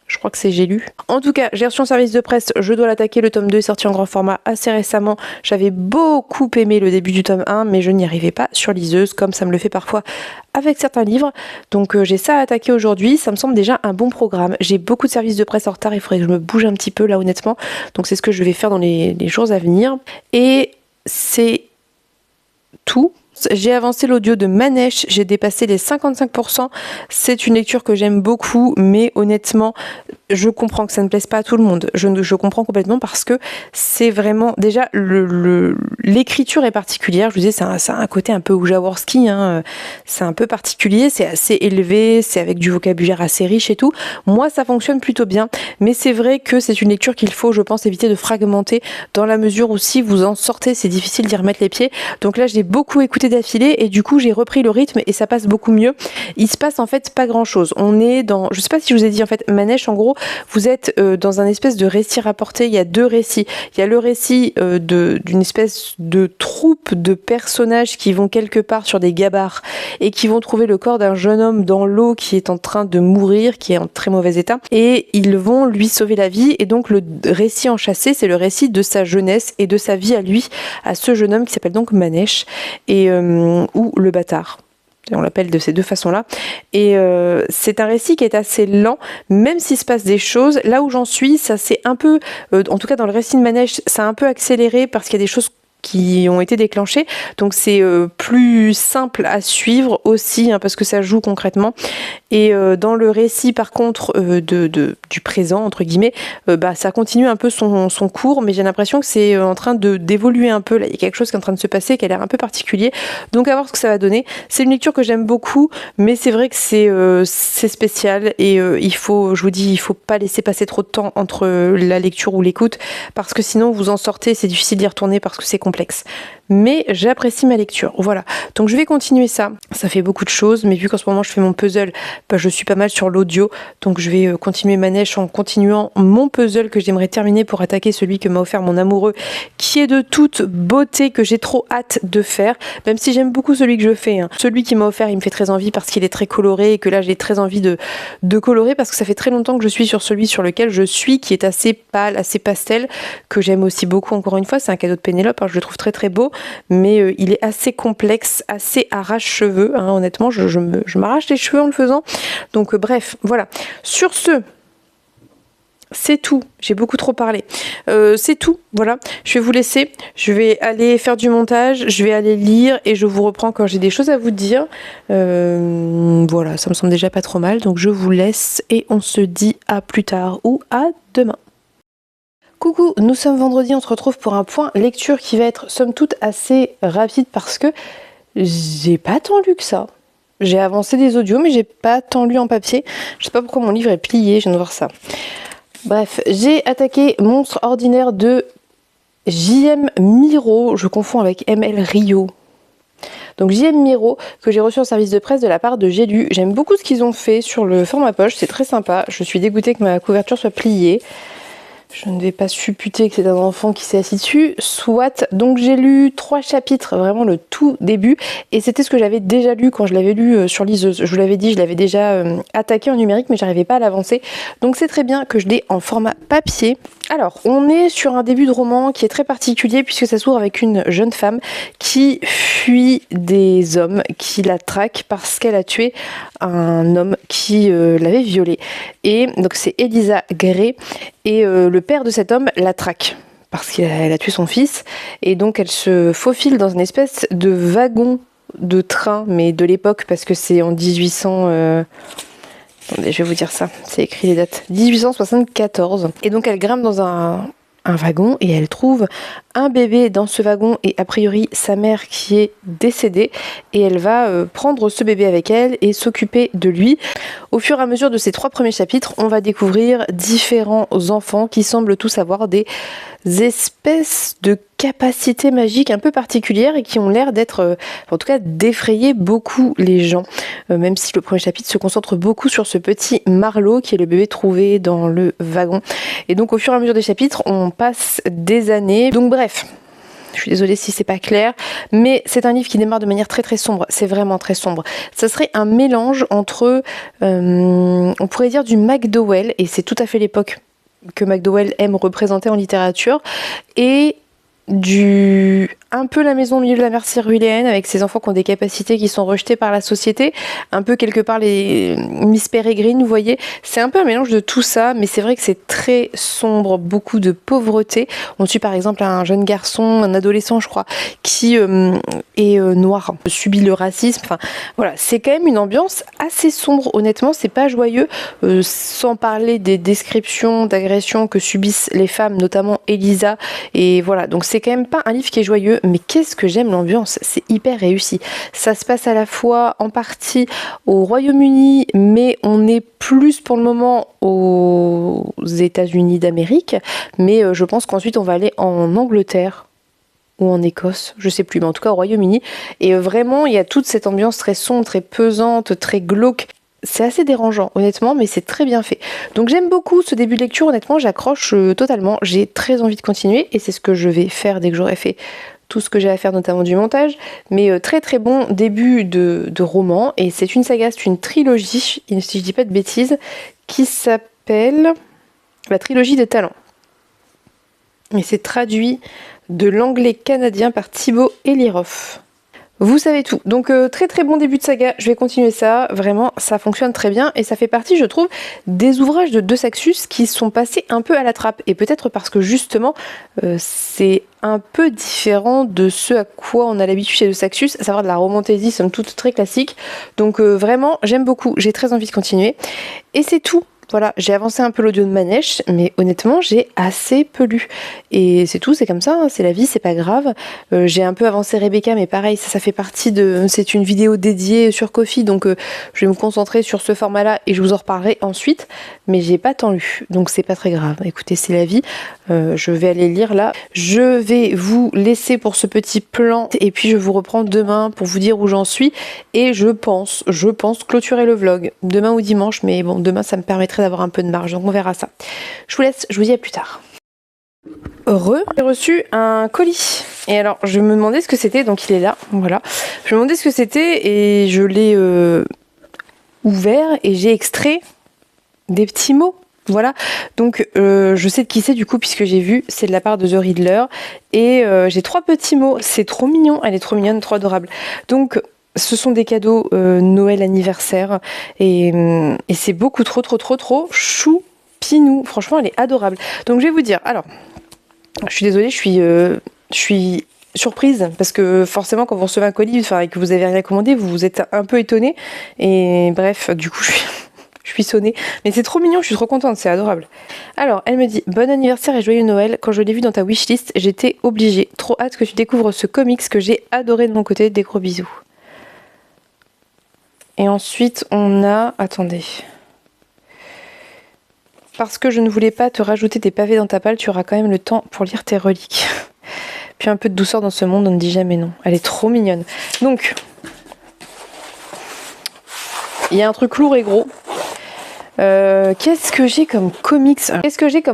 Je crois que c'est J'ai lu. En tout cas, j'ai reçu en service de presse, je dois l'attaquer. Le tome 2 est sorti en grand format assez récemment. J'avais beaucoup aimé le début du tome 1, mais je n'y arrivais pas sur liseuse, comme ça me le fait parfois avec certains livres. Donc j'ai ça à attaquer aujourd'hui. Ça me semble déjà un bon programme. J'ai beaucoup de services de presse en retard. Il faudrait que je me bouge un petit peu là, honnêtement. Donc c'est ce que je vais faire dans les jours à venir. Et c'est tout. J'ai avancé l'audio de Manèche, j'ai dépassé les 55%. C'est une lecture que j'aime beaucoup, mais honnêtement, je comprends que ça ne plaise pas à tout le monde. Je comprends complètement, parce que c'est vraiment... Déjà, l'écriture est particulière. Je vous disais, ça a un côté un peu Jaworski, c'est un peu particulier, c'est assez élevé, c'est avec du vocabulaire assez riche et tout. Moi, ça fonctionne plutôt bien, mais c'est vrai que c'est une lecture qu'il faut, je pense, éviter de fragmenter, dans la mesure où si vous en sortez, c'est difficile d'y remettre les pieds. Donc là, j'ai beaucoup écouté d'affilée, et du coup j'ai repris le rythme et ça passe beaucoup mieux. Il se passe en fait pas grand chose. On est dans, je sais pas si je vous ai dit, en fait Manèche, en gros vous êtes dans un espèce de récit rapporté. Il y a deux récits. Il y a le récit d'une espèce de troupe de personnages qui vont quelque part sur des gabarres et qui vont trouver le corps d'un jeune homme dans l'eau qui est en train de mourir, qui est en très mauvais état, et ils vont lui sauver la vie. Et donc le récit enchâssé, c'est le récit de sa jeunesse et de sa vie à lui, à ce jeune homme qui s'appelle donc Manèche, et ou le bâtard. On l'appelle de ces deux façons-là. Et c'est un récit qui est assez lent, même s'il se passe des choses. Là où j'en suis, ça c'est un peu, en tout cas dans le récit de Manèche, ça a un peu accéléré parce qu'il y a des choses qui ont été déclenchées. Donc c'est plus simple à suivre aussi, parce que ça joue concrètement. Et dans le récit par contre du présent entre guillemets, ça continue un peu son cours, mais j'ai l'impression que c'est en train d'évoluer un peu. Là, il y a quelque chose qui est en train de se passer qui a l'air un peu particulier. Donc à voir ce que ça va donner. C'est une lecture que j'aime beaucoup, mais c'est vrai que c'est spécial et je vous dis, il faut pas laisser passer trop de temps entre la lecture ou l'écoute, parce que sinon vous en sortez, c'est difficile d'y retourner parce que c'est complexe. Mais j'apprécie ma lecture, voilà. Donc je vais continuer ça. Ça fait beaucoup de choses, mais vu qu'en ce moment je fais mon puzzle, je suis pas mal sur l'audio, donc je vais continuer ma neige en continuant mon puzzle que j'aimerais terminer pour attaquer celui que m'a offert mon amoureux, qui est de toute beauté, que j'ai trop hâte de faire, même si j'aime beaucoup celui que je fais. Celui qui m'a offert, il me fait très envie parce qu'il est très coloré et que là j'ai très envie de colorer, parce que ça fait très longtemps que je suis sur celui sur lequel je suis, qui est assez pâle, assez pastel, que j'aime aussi beaucoup. Encore une fois, c'est un cadeau de Pénélope, je le trouve très très beau, mais il est assez complexe, assez arrache-cheveux, honnêtement je m'arrache les cheveux en le faisant. Donc bref, voilà. Sur ce, c'est tout, j'ai beaucoup trop parlé. C'est tout, voilà. Je vais vous laisser, je vais aller faire du montage, je vais aller lire et je vous reprends quand j'ai des choses à vous dire. Voilà, ça me semble déjà pas trop mal, donc je vous laisse et on se dit à plus tard ou à demain. Coucou, nous sommes vendredi, on se retrouve pour un point lecture qui va être somme toute assez rapide parce que j'ai pas tant lu que ça. J'ai avancé des audios mais j'ai pas tant lu en papier. Je sais pas pourquoi mon livre est plié, je viens de voir ça. Bref, j'ai attaqué Monstre ordinaire de J.M. Miro, je confonds avec M.L. Rio. Donc J.M. Miro, que j'ai reçu en service de presse de la part de J'ai lu. J'aime beaucoup ce qu'ils ont fait sur le format poche, c'est très sympa. Je suis dégoûtée que ma couverture soit pliée. Je ne vais pas supputer que c'est un enfant qui s'est assis dessus, soit. Donc j'ai lu 3 chapitres, vraiment le tout début, et c'était ce que j'avais déjà lu quand je l'avais lu sur liseuse. Je vous l'avais dit, je l'avais déjà attaqué en numérique, mais j'arrivais pas à l'avancer. Donc c'est très bien que je l'ai en format papier. Alors, on est sur un début de roman qui est très particulier puisque ça s'ouvre avec une jeune femme qui fuit des hommes qui la traquent parce qu'elle a tué un homme qui l'avait violée. Et donc c'est Elisa Gray et le père de cet homme la traque parce qu'elle a tué son fils, et donc elle se faufile dans une espèce de wagon de train, mais de l'époque parce que c'est en 1800... Attendez, je vais vous dire ça, c'est écrit les dates. 1874. Et donc elle grimpe dans un wagon et elle trouve un bébé dans ce wagon et a priori sa mère qui est décédée, et elle va prendre ce bébé avec elle et s'occuper de lui. Au fur et à mesure de ces 3 premiers chapitres, on va découvrir différents enfants qui semblent tous avoir des espèces de capacités magiques un peu particulières et qui ont l'air d'être, en tout cas d'effrayer beaucoup les gens, même si le premier chapitre se concentre beaucoup sur ce petit Marlowe qui est le bébé trouvé dans le wagon. Et donc au fur et à mesure des chapitres, on passe des années. Donc bref, je suis désolée si c'est pas clair, mais c'est un livre qui démarre de manière très très sombre. C'est vraiment très sombre. Ça serait un mélange entre, on pourrait dire du McDowell, et c'est tout à fait l'époque que McDowell aime représenter en littérature, et un peu La maison au milieu de la mer cyruléenne, avec ces enfants qui ont des capacités qui sont rejetées par la société, un peu quelque part les Miss Peregrine, vous voyez, c'est un peu un mélange de tout ça, mais c'est vrai que c'est très sombre, beaucoup de pauvreté. On suit par exemple un jeune garçon, un adolescent je crois, qui est noir, subit le racisme, enfin voilà, c'est quand même une ambiance assez sombre, honnêtement, c'est pas joyeux, sans parler des descriptions d'agressions que subissent les femmes, notamment Elisa, et voilà, donc c'est quand même pas un livre qui est joyeux, mais qu'est-ce que j'aime l'ambiance, c'est hyper réussi. Ça se passe à la fois en partie au Royaume-Uni, mais on est plus pour le moment aux États-Unis d'Amérique, mais je pense qu'ensuite on va aller en Angleterre ou en Écosse, je sais plus, mais en tout cas au Royaume-Uni, et vraiment il y a toute cette ambiance très sombre, très pesante, très glauque. C'est assez dérangeant, honnêtement, mais c'est très bien fait. Donc j'aime beaucoup ce début de lecture, honnêtement, j'accroche totalement. J'ai très envie de continuer, et c'est ce que je vais faire dès que j'aurai fait tout ce que j'ai à faire, notamment du montage. Mais très très bon début de roman, et c'est une saga, c'est une trilogie, si je dis pas de bêtises, qui s'appelle La trilogie des talents. Et c'est traduit de l'anglais canadien par Thibaut Eliroff. Vous savez tout. Donc très très bon début de saga, je vais continuer ça, vraiment ça fonctionne très bien et ça fait partie je trouve des ouvrages de De Saxus qui sont passés un peu à la trappe et peut-être parce que justement c'est un peu différent de ce à quoi on a l'habitude chez De Saxus, à savoir de la romantasy somme toute très classique. Donc vraiment j'aime beaucoup, j'ai très envie de continuer et c'est tout. Voilà, j'ai avancé un peu l'audio de Manèche, mais honnêtement, j'ai assez peu lu. Et c'est tout, c'est comme ça, hein, c'est la vie, c'est pas grave. J'ai un peu avancé Rebecca, mais pareil, ça fait partie de... C'est une vidéo dédiée sur Ko-fi, donc je vais me concentrer sur ce format-là et je vous en reparlerai ensuite. Mais j'ai pas tant lu, donc c'est pas très grave. Écoutez, c'est la vie. Je vais aller lire là. Je vais vous laisser pour ce petit plan, et puis je vous reprends demain pour vous dire où j'en suis. Et je pense clôturer le vlog demain ou dimanche, mais bon, demain ça me permettrait d'avoir un peu de marge, donc on verra ça. Je vous laisse, je vous dis à plus tard. J'ai reçu un colis et alors je me demandais ce que c'était, donc il est là, voilà. Je me demandais ce que c'était et je l'ai ouvert et j'ai extrait des petits mots. Voilà, donc je sais de qui c'est du coup puisque j'ai vu, c'est de la part de The Riddler et j'ai 3 petits mots, c'est trop mignon, elle est trop mignonne, trop adorable. Donc ce sont des cadeaux Noël anniversaire et c'est beaucoup trop choupinou. Franchement, elle est adorable. Donc je vais vous dire. Alors, je suis désolée, je suis surprise parce que forcément quand vous recevez un colis, enfin et que vous avez rien commandé, vous êtes un peu étonné. Et bref, du coup, je suis sonnée. Mais c'est trop mignon, je suis trop contente, c'est adorable. Alors, elle me dit bon anniversaire et joyeux Noël. Quand je l'ai vu dans ta wishlist, j'étais obligée. Trop hâte que tu découvres ce comics que j'ai adoré de mon côté. Des gros bisous. Et ensuite, on a... Attendez. Parce que je ne voulais pas te rajouter des pavés dans ta palle, tu auras quand même le temps pour lire tes reliques. Puis un peu de douceur dans ce monde, on ne dit jamais non. Elle est trop mignonne. Donc, il y a un truc lourd et gros. Qu'est-ce que j'ai comme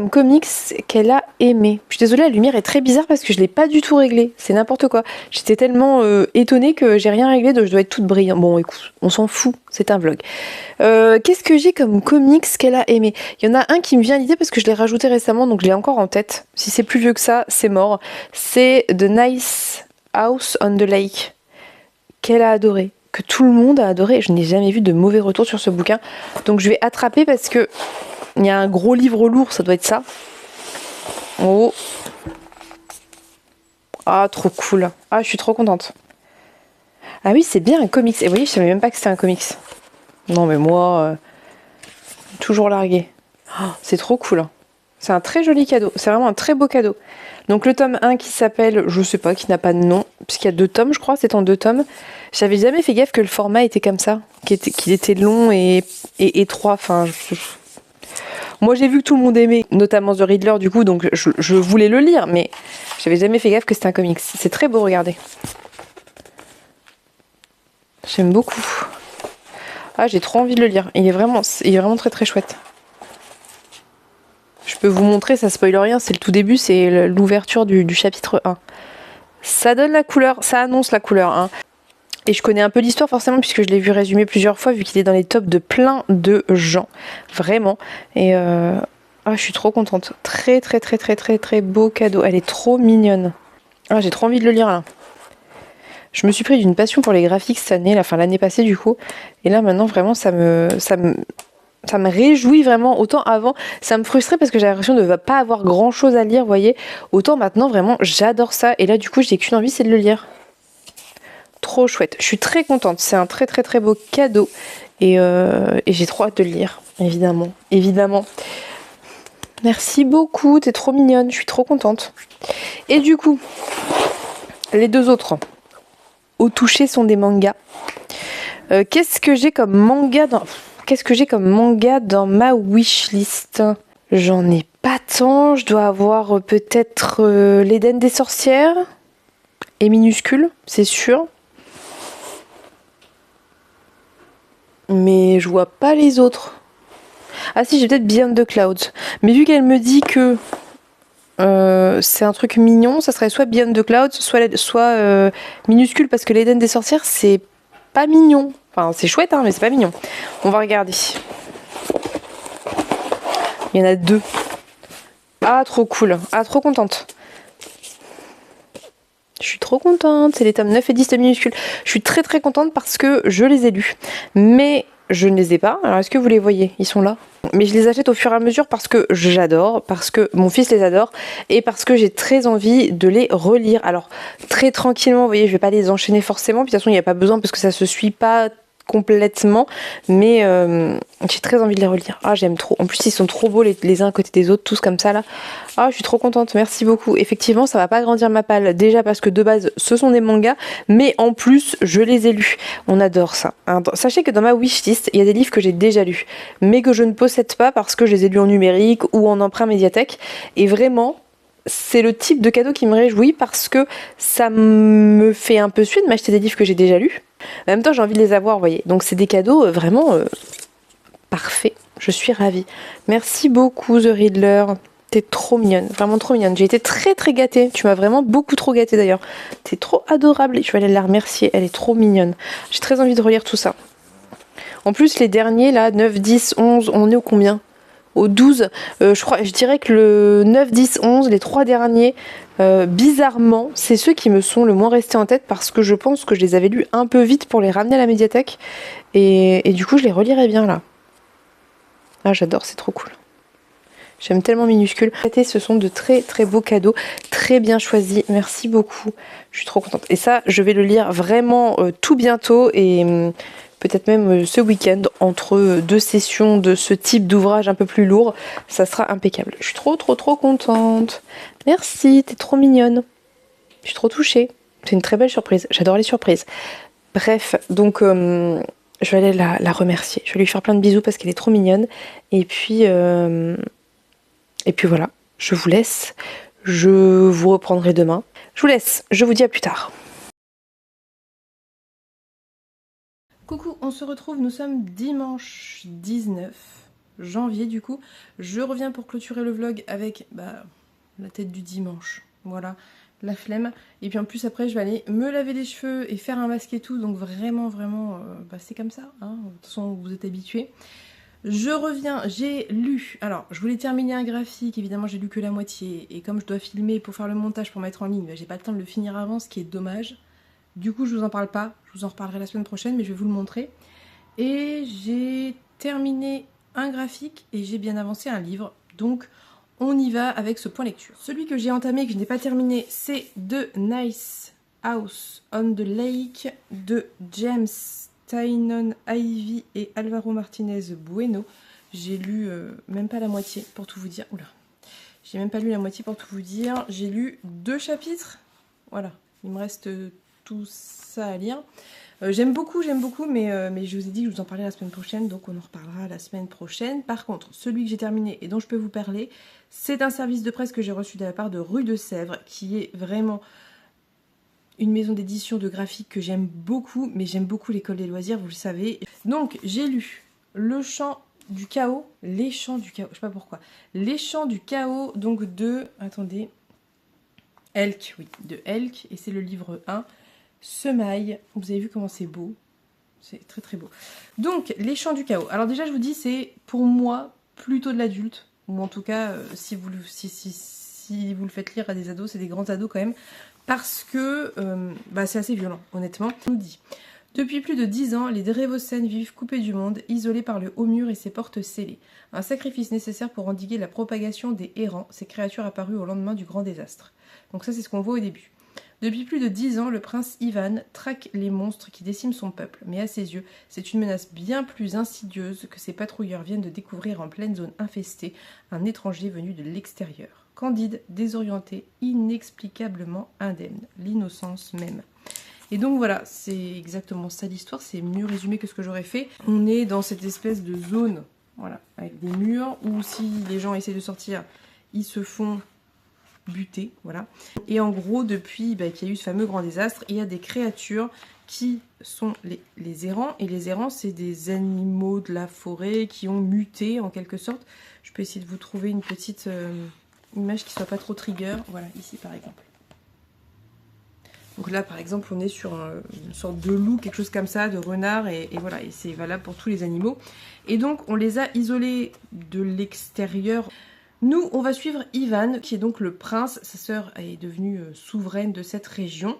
comics qu'elle a aimé? Je suis désolée, la lumière est très bizarre parce que je l'ai pas du tout réglée. C'est n'importe quoi. J'étais tellement étonnée que j'ai rien réglé, donc je dois être toute brillante. Bon, écoute, on s'en fout, c'est un vlog. Qu'est-ce que j'ai comme comics qu'elle a aimé? Il y en a un qui me vient à l'idée parce que je l'ai rajouté récemment, donc je l'ai encore en tête. Si c'est plus vieux que ça, c'est mort. C'est The Nice House on the Lake, qu'elle a adoré. Que tout le monde a adoré. Je n'ai jamais vu de mauvais retours sur ce bouquin. Donc je vais attraper parce que il y a un gros livre lourd, ça doit être ça. Oh. Ah, trop cool. Ah, je suis trop contente. Ah oui, c'est bien un comics. Et vous voyez, je savais même pas que c'était un comics. Non, mais moi, toujours largué. Oh, c'est trop cool. C'est un très joli cadeau. C'est vraiment un très beau cadeau. Donc le tome 1 qui s'appelle, je sais pas, qui n'a pas de nom, puisqu'il y a 2 tomes, je crois, c'est en 2 tomes. J'avais jamais fait gaffe que le format était comme ça, qu'il était long et étroit. Enfin, moi j'ai vu que tout le monde aimait, notamment The Riddler du coup, donc je voulais le lire, mais j'avais jamais fait gaffe que c'était un comics. C'est très beau, regardez. J'aime beaucoup. Ah, j'ai trop envie de le lire. Il est vraiment très très chouette. Je peux vous montrer, ça spoil rien, c'est le tout début, c'est l'ouverture du chapitre 1. Ça donne la couleur, ça annonce la couleur. Hein. Et je connais un peu l'histoire forcément puisque je l'ai vu résumé plusieurs fois vu qu'il est dans les tops de plein de gens. Vraiment. Et ah, je suis trop contente. Très très très très très très beau cadeau. Elle est trop mignonne. Ah, j'ai trop envie de le lire là. Je me suis pris d'une passion pour les graphiques cette année, l'année passée du coup. Et là maintenant vraiment ça me réjouit vraiment. Autant avant, ça me frustrait parce que j'avais l'impression de ne pas avoir grand chose à lire, vous voyez. Autant maintenant, vraiment, j'adore ça. Et là, du coup, j'ai qu'une envie, c'est de le lire. Trop chouette. Je suis très contente. C'est un très très très beau cadeau. Et j'ai trop hâte de le lire, évidemment. Évidemment. Merci beaucoup, t'es trop mignonne. Je suis trop contente. Et du coup, les 2 autres, au toucher, sont des mangas. Qu'est-ce que j'ai comme manga dans ma wishlist? J'en ai pas tant. Je dois avoir peut-être l'Éden des sorcières et minuscule, c'est sûr. Mais je vois pas les autres. Ah si, j'ai peut-être Beyond the Clouds. Mais vu qu'elle me dit que c'est un truc mignon, ça serait soit Beyond the Clouds, soit minuscule, parce que l'Éden des sorcières, c'est pas mignon. Enfin, c'est chouette, hein, mais c'est pas mignon. On va regarder. Il y en a 2. Ah, trop cool. Ah, trop contente. Je suis trop contente, c'est les tomes 9 et 10 de minuscules. Je suis très très contente parce que je les ai lus. Mais je ne les ai pas. Alors est-ce que vous les voyez? Ils sont là. Mais je les achète au fur et à mesure parce que j'adore, parce que mon fils les adore et parce que j'ai très envie de les relire. Alors très tranquillement, vous voyez, je vais pas les enchaîner forcément. Puis de toute façon, il n'y a pas besoin parce que ça se suit pas complètement, mais j'ai très envie de les relire. Ah, j'aime trop. En plus, ils sont trop beaux les uns à côté des autres, tous comme ça là. Ah, je suis trop contente, merci beaucoup. Effectivement, ça va pas agrandir ma palle, déjà parce que de base, ce sont des mangas, mais en plus, je les ai lus. On adore ça. Hein. Sachez que dans ma wishlist, il y a des livres que j'ai déjà lus, mais que je ne possède pas parce que je les ai lus en numérique ou en emprunt médiathèque. Et vraiment, c'est le type de cadeau qui me réjouit parce que ça me fait un peu suer de m'acheter des livres que j'ai déjà lus. En même temps, j'ai envie de les avoir, vous voyez. Donc, c'est des cadeaux vraiment parfaits. Je suis ravie. Merci beaucoup, The Riddler. T'es trop mignonne, vraiment trop mignonne. J'ai été très très gâtée. Tu m'as vraiment beaucoup trop gâtée d'ailleurs. T'es trop adorable. Je vais aller la remercier. Elle est trop mignonne. J'ai très envie de relire tout ça. En plus, les derniers là, 9, 10, 11, on est au combien? Au 12, je dirais que le 9, 10, 11, les 3 derniers, bizarrement, c'est ceux qui me sont le moins restés en tête parce que je pense que je les avais lus un peu vite pour les ramener à la médiathèque. Et du coup, je les relirai bien là. Ah, j'adore, c'est trop cool. J'aime tellement minuscule. Ce sont de très très beaux cadeaux, très bien choisis. Merci beaucoup. Je suis trop contente. Et ça, je vais le lire vraiment tout bientôt et peut-être même ce week-end entre deux sessions de ce type d'ouvrage un peu plus lourd. Ça sera impeccable. Je suis trop trop trop contente. Merci, t'es trop mignonne. Je suis trop touchée. C'est une très belle surprise. J'adore les surprises. Bref, donc je vais aller la remercier. Je vais lui faire plein de bisous parce qu'elle est trop mignonne. Et puis voilà, je vous laisse. Je vous reprendrai demain. Je vous laisse. Je vous dis à plus tard. Coucou, on se retrouve, nous sommes dimanche 19 janvier du coup. Je reviens pour clôturer le vlog avec la tête du dimanche, voilà, la flemme. Et puis en plus après je vais aller me laver les cheveux et faire un masque et tout, donc vraiment c'est comme ça, hein. De toute façon vous êtes habitués. Je reviens, j'ai lu, alors je voulais terminer un graphique, évidemment j'ai lu que la moitié, et comme je dois filmer pour faire le montage pour mettre en ligne, j'ai pas le temps de le finir avant, ce qui est dommage. Du coup je vous en parle pas, je vous en reparlerai la semaine prochaine, mais je vais vous le montrer. Et j'ai terminé un graphique et j'ai bien avancé un livre, donc on y va avec ce point lecture. Celui que j'ai entamé et que je n'ai pas terminé, c'est The Nice House on the Lake de James Tynion Ivey et Alvaro Martinez Bueno. J'ai lu même pas la moitié pour tout vous dire. Oula, j'ai même pas lu la moitié pour tout vous dire. J'ai lu 2 chapitres. Voilà, il me reste tout ça à lire. J'aime beaucoup, mais je vous ai dit que je vous en parlais la semaine prochaine, donc on en reparlera la semaine prochaine. Par contre, celui que j'ai terminé et dont je peux vous parler, c'est un service de presse que j'ai reçu de la part de Rue de Sèvres, qui est vraiment une maison d'édition de graphique que j'aime beaucoup, mais j'aime beaucoup l'école des loisirs, vous le savez. Donc j'ai lu Le Chant du Chaos, Les Chants du Chaos, je sais pas pourquoi, Les Chants du Chaos, donc de, attendez, Elk, oui, de Elk, et c'est le livre 1. Semaille, vous avez vu comment c'est beau, c'est très très beau. Donc Les Chants du Chaos, alors déjà je vous dis c'est pour moi plutôt de l'adulte, ou en tout cas si vous le faites lire à des ados, c'est des grands ados quand même, parce que c'est assez violent honnêtement. On nous dit: depuis plus de 10 ans, les Drévocènes vivent coupés du monde, isolés par le haut mur et ses portes scellées. Un sacrifice nécessaire pour endiguer la propagation des errants, ces créatures apparues au lendemain du grand désastre. Donc ça c'est ce qu'on voit au début. Depuis plus de 10 ans, le prince Ivan traque les monstres qui déciment son peuple, mais à ses yeux, c'est une menace bien plus insidieuse que ces patrouilleurs viennent de découvrir en pleine zone infestée, un étranger venu de l'extérieur. Candide, désorienté, inexplicablement indemne, l'innocence même. Et donc voilà, c'est exactement ça l'histoire, c'est mieux résumé que ce que j'aurais fait. On est dans cette espèce de zone, voilà, avec des murs, où si les gens essaient de sortir, ils se font buter, voilà. Et en gros, depuis qu'il y a eu ce fameux grand désastre, il y a des créatures qui sont les errants, et les errants, c'est des animaux de la forêt qui ont muté en quelque sorte. Je peux essayer de vous trouver une petite image qui soit pas trop trigger, voilà, ici par exemple. Donc là, par exemple, on est sur une sorte de loup, quelque chose comme ça, de renard, et voilà, et c'est valable pour tous les animaux. Et donc, on les a isolés de l'extérieur. Nous, on va suivre Ivan, qui est donc le prince. Sa sœur est devenue souveraine de cette région.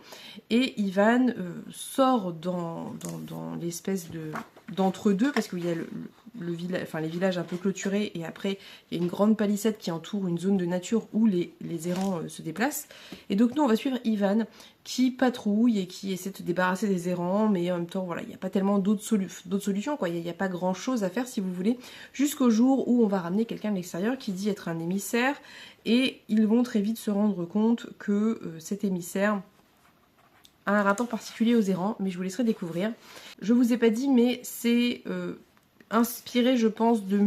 Et Ivan sort dans l'espèce d'entre-deux, parce qu'il y a les villages un peu clôturés, et après, il y a une grande palissade qui entoure une zone de nature où les errants se déplacent. Et donc, nous, on va suivre Ivan, qui patrouille et qui essaie de se débarrasser des errants, mais en même temps, voilà, il n'y a pas tellement d'autres solutions, quoi. Il n'y a pas grand-chose à faire, si vous voulez, jusqu'au jour où on va ramener quelqu'un de l'extérieur qui dit être un émissaire, et ils vont très vite se rendre compte que cet émissaire a un rapport particulier aux errants, mais je vous laisserai découvrir. Je vous ai pas dit, mais c'est inspiré, je pense, de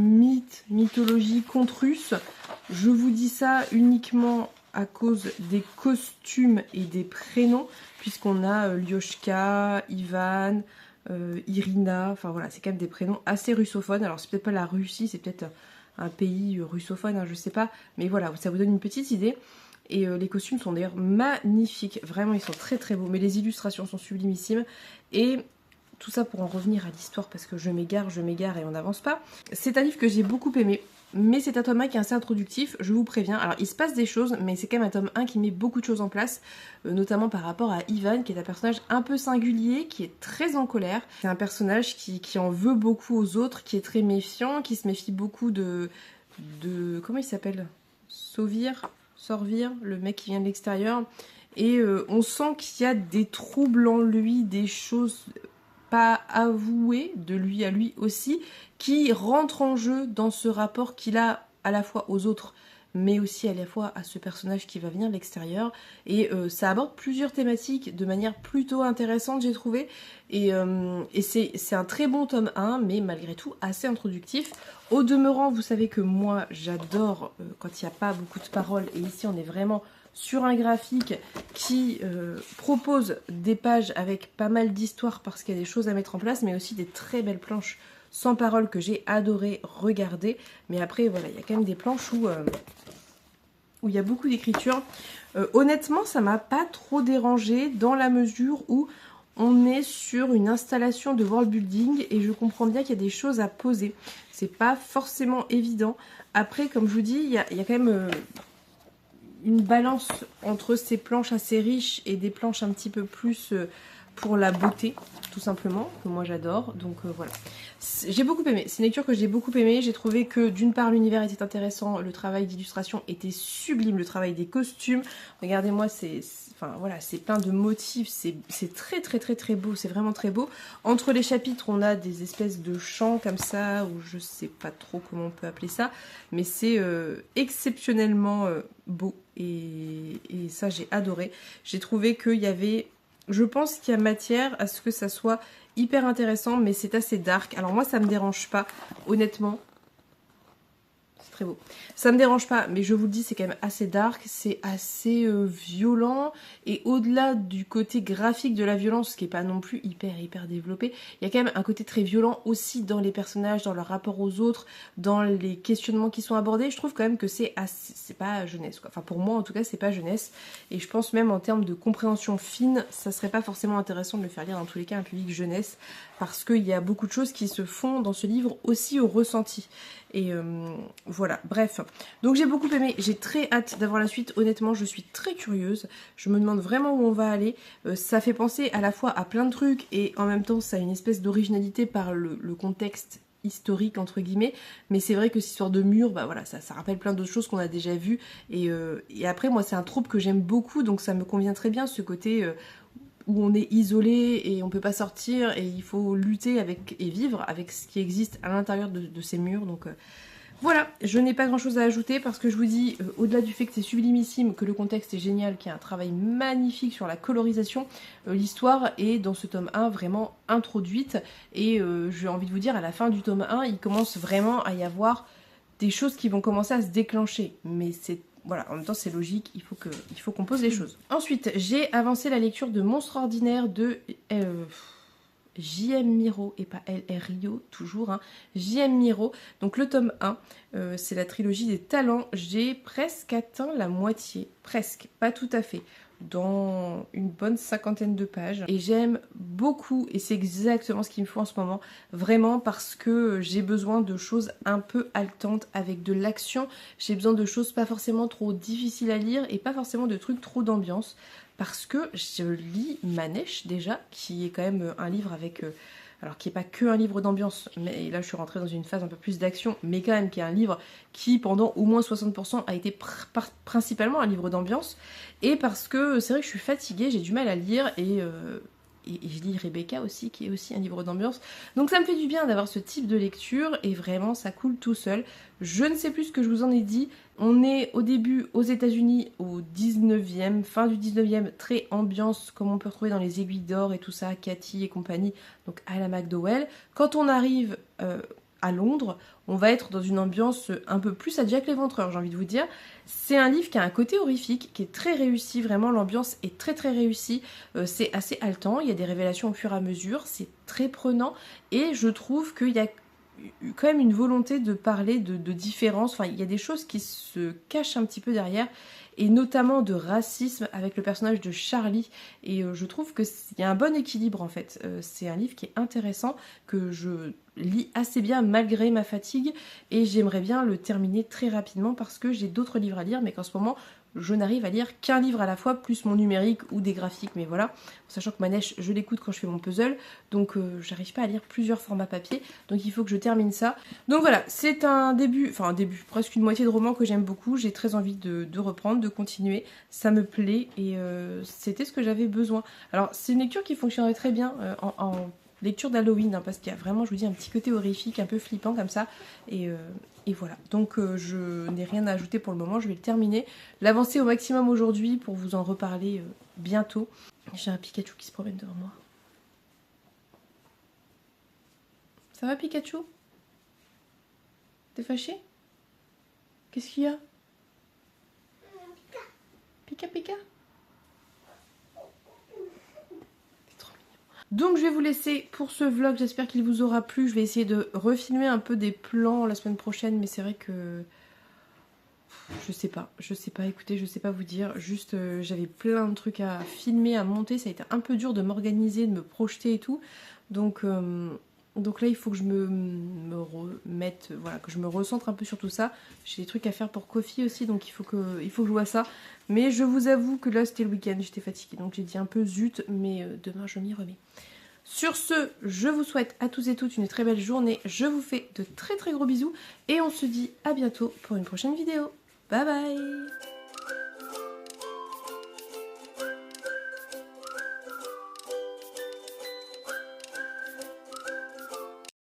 mythologie conte russe. Je vous dis ça uniquement à cause des costumes et des prénoms, puisqu'on a Lyoshka, Ivan, Irina, enfin voilà, c'est quand même des prénoms assez russophones. Alors c'est peut-être pas la Russie, c'est peut-être un pays russophone, hein, je sais pas, mais voilà, ça vous donne une petite idée. Et les costumes sont d'ailleurs magnifiques, vraiment ils sont très très beaux, mais les illustrations sont sublimissimes. Et tout ça pour en revenir à l'histoire, parce que je m'égare et on n'avance pas. C'est un livre que j'ai beaucoup aimé, mais c'est un tome 1 qui est assez introductif, je vous préviens. Alors il se passe des choses, mais c'est quand même un tome 1 qui met beaucoup de choses en place, notamment par rapport à Ivan, qui est un personnage un peu singulier, qui est très en colère. C'est un personnage qui en veut beaucoup aux autres, qui est très méfiant, qui se méfie beaucoup de comment il s'appelle, Sorvir, le mec qui vient de l'extérieur. Et on sent qu'il y a des troubles en lui, des choses pas avouées de lui à lui aussi, qui rentrent en jeu dans ce rapport qu'il a à la fois aux autres, mais aussi à la fois à ce personnage qui va venir de l'extérieur. Et ça aborde plusieurs thématiques de manière plutôt intéressante, j'ai trouvé. Et c'est un très bon tome 1, mais malgré tout assez introductif. Au demeurant, vous savez que moi, j'adore quand il n'y a pas beaucoup de paroles. Et ici, on est vraiment sur un graphique qui propose des pages avec pas mal d'histoires, parce qu'il y a des choses à mettre en place, mais aussi des très belles planches sans parole que j'ai adoré regarder. Mais après, voilà, il y a quand même des planches où il y a beaucoup d'écriture. Honnêtement, ça m'a pas trop dérangé, dans la mesure où on est sur une installation de world building et je comprends bien qu'il y a des choses à poser. C'est pas forcément évident. Après, comme je vous dis, il y a quand même une balance entre ces planches assez riches et des planches un petit peu plus pour la beauté, tout simplement, que moi j'adore. Donc voilà. J'ai beaucoup aimé, c'est une lecture que j'ai beaucoup aimé. J'ai trouvé que d'une part l'univers était intéressant, le travail d'illustration était sublime, le travail des costumes. Regardez-moi, enfin voilà, c'est plein de motifs, c'est très très très très beau, c'est vraiment très beau. Entre les chapitres, on a des espèces de chants comme ça, ou je sais pas trop comment on peut appeler ça, mais c'est exceptionnellement beau. Et ça, j'ai adoré. J'ai trouvé qu'il y avait... Je pense qu'il y a matière à ce que ça soit hyper intéressant, mais c'est assez dark. Alors moi, ça me dérange pas, honnêtement. C'est très beau. Ça me dérange pas, mais je vous le dis, c'est quand même assez dark, c'est assez violent. Et au-delà du côté graphique de la violence, qui est pas non plus hyper développé, il y a quand même un côté très violent aussi dans les personnages, dans leur rapport aux autres, dans les questionnements qui sont abordés. Je trouve quand même que c'est pas jeunesse, quoi. Enfin, pour moi, en tout cas, c'est pas jeunesse. Et je pense même en termes de compréhension fine, ça serait pas forcément intéressant de le faire lire dans tous les cas à un public jeunesse, parce qu'il y a beaucoup de choses qui se font dans ce livre aussi au ressenti. Et voilà, bref. Donc j'ai beaucoup aimé, j'ai très hâte d'avoir la suite. Honnêtement, je suis très curieuse. Je me demande vraiment où on va aller. Ça fait penser à la fois à plein de trucs et en même temps ça a une espèce d'originalité par le contexte historique entre guillemets. Mais c'est vrai que cette histoire de mur, bah voilà, ça rappelle plein d'autres choses qu'on a déjà vues. Et après, moi c'est un trope que j'aime beaucoup, donc ça me convient très bien, ce côté... où on est isolé et on peut pas sortir et il faut lutter avec et vivre avec ce qui existe à l'intérieur de ces murs. Donc voilà, je n'ai pas grand chose à ajouter parce que je vous dis, au-delà du fait que c'est sublimissime, que le contexte est génial, qu'il y a un travail magnifique sur la colorisation, l'histoire est dans ce tome 1 vraiment introduite et j'ai envie de vous dire, à la fin du tome 1, il commence vraiment à y avoir des choses qui vont commencer à se déclencher, mais c'est... Voilà, en même temps c'est logique, il faut qu'on pose les choses. Ensuite, j'ai avancé la lecture de Monstres Ordinaires de J.M. Miro, et pas L.R. Rio, toujours, hein. J.M. Miro, donc le tome 1, c'est la trilogie des talents. J'ai presque atteint la moitié, presque, pas tout à fait. dans une bonne 50aine de pages. Et j'aime beaucoup, et c'est exactement ce qu'il me faut en ce moment, vraiment parce que j'ai besoin de choses un peu haletantes avec de l'action. J'ai besoin de choses pas forcément trop difficiles à lire et pas forcément de trucs trop d'ambiance. Parce que je lis Manèche déjà, qui est quand même un livre avec... alors qui n'est pas que un livre d'ambiance, mais là je suis rentrée dans une phase un peu plus d'action, mais quand même qui est un livre qui pendant au moins 60% a été principalement un livre d'ambiance, et parce que c'est vrai que je suis fatiguée, j'ai du mal à lire, et je lis Rebecca aussi, qui est aussi un livre d'ambiance. Donc ça me fait du bien d'avoir ce type de lecture, et vraiment ça coule tout seul. Je ne sais plus ce que je vous en ai dit. On est au début aux États-Unis au 19e, fin du 19e, très ambiance, comme on peut retrouver dans les Aiguilles d'Or et tout ça, Cathy et compagnie, donc à la McDowell. Quand on arrive à Londres, on va être dans une ambiance un peu plus à Jack l'Éventreur, j'ai envie de vous dire. C'est un livre qui a un côté horrifique, qui est très réussi, vraiment l'ambiance est très très réussie, c'est assez haletant, il y a des révélations au fur et à mesure, c'est très prenant, et je trouve qu'il y a quand même une volonté de parler de différence, enfin il y a des choses qui se cachent un petit peu derrière, et notamment de racisme avec le personnage de Charlie, et je trouve qu'il y a un bon équilibre en fait. C'est un livre qui est intéressant, que je lis assez bien malgré ma fatigue, et j'aimerais bien le terminer très rapidement parce que j'ai d'autres livres à lire, mais qu'en ce moment je n'arrive à lire qu'un livre à la fois, plus mon numérique ou des graphiques, mais voilà, sachant que Manèche, je l'écoute quand je fais mon puzzle, donc j'arrive pas à lire plusieurs formats papier, donc il faut que je termine ça. Donc voilà, c'est un début, presque une moitié de roman que j'aime beaucoup, j'ai très envie de reprendre, de continuer, ça me plaît, et c'était ce que j'avais besoin. Alors c'est une lecture qui fonctionnerait très bien en lecture d'Halloween, hein, parce qu'il y a vraiment, je vous dis, un petit côté horrifique, un peu flippant comme ça, et voilà. Donc je n'ai rien à ajouter pour le moment, je vais le terminer, l'avancer au maximum aujourd'hui pour vous en reparler bientôt. J'ai un Pikachu qui se promène devant moi. Ça va Pikachu? T'es fâché? Qu'est-ce qu'il y a? Pika Pika? Donc je vais vous laisser pour ce vlog, j'espère qu'il vous aura plu. Je vais essayer de refilmer un peu des plans la semaine prochaine, mais c'est vrai que... je sais pas, écoutez, je sais pas vous dire. Juste, j'avais plein de trucs à filmer, à monter, ça a été un peu dur de m'organiser, de me projeter et tout. Donc là, il faut que je me remette, voilà, que je me recentre un peu sur tout ça. J'ai des trucs à faire pour Kofi aussi, donc il faut que je vois ça. Mais je vous avoue que là, c'était le week-end, j'étais fatiguée, donc j'ai dit un peu zut, mais demain, je m'y remets. Sur ce, je vous souhaite à tous et toutes une très belle journée. Je vous fais de très très gros bisous et on se dit à bientôt pour une prochaine vidéo. Bye bye!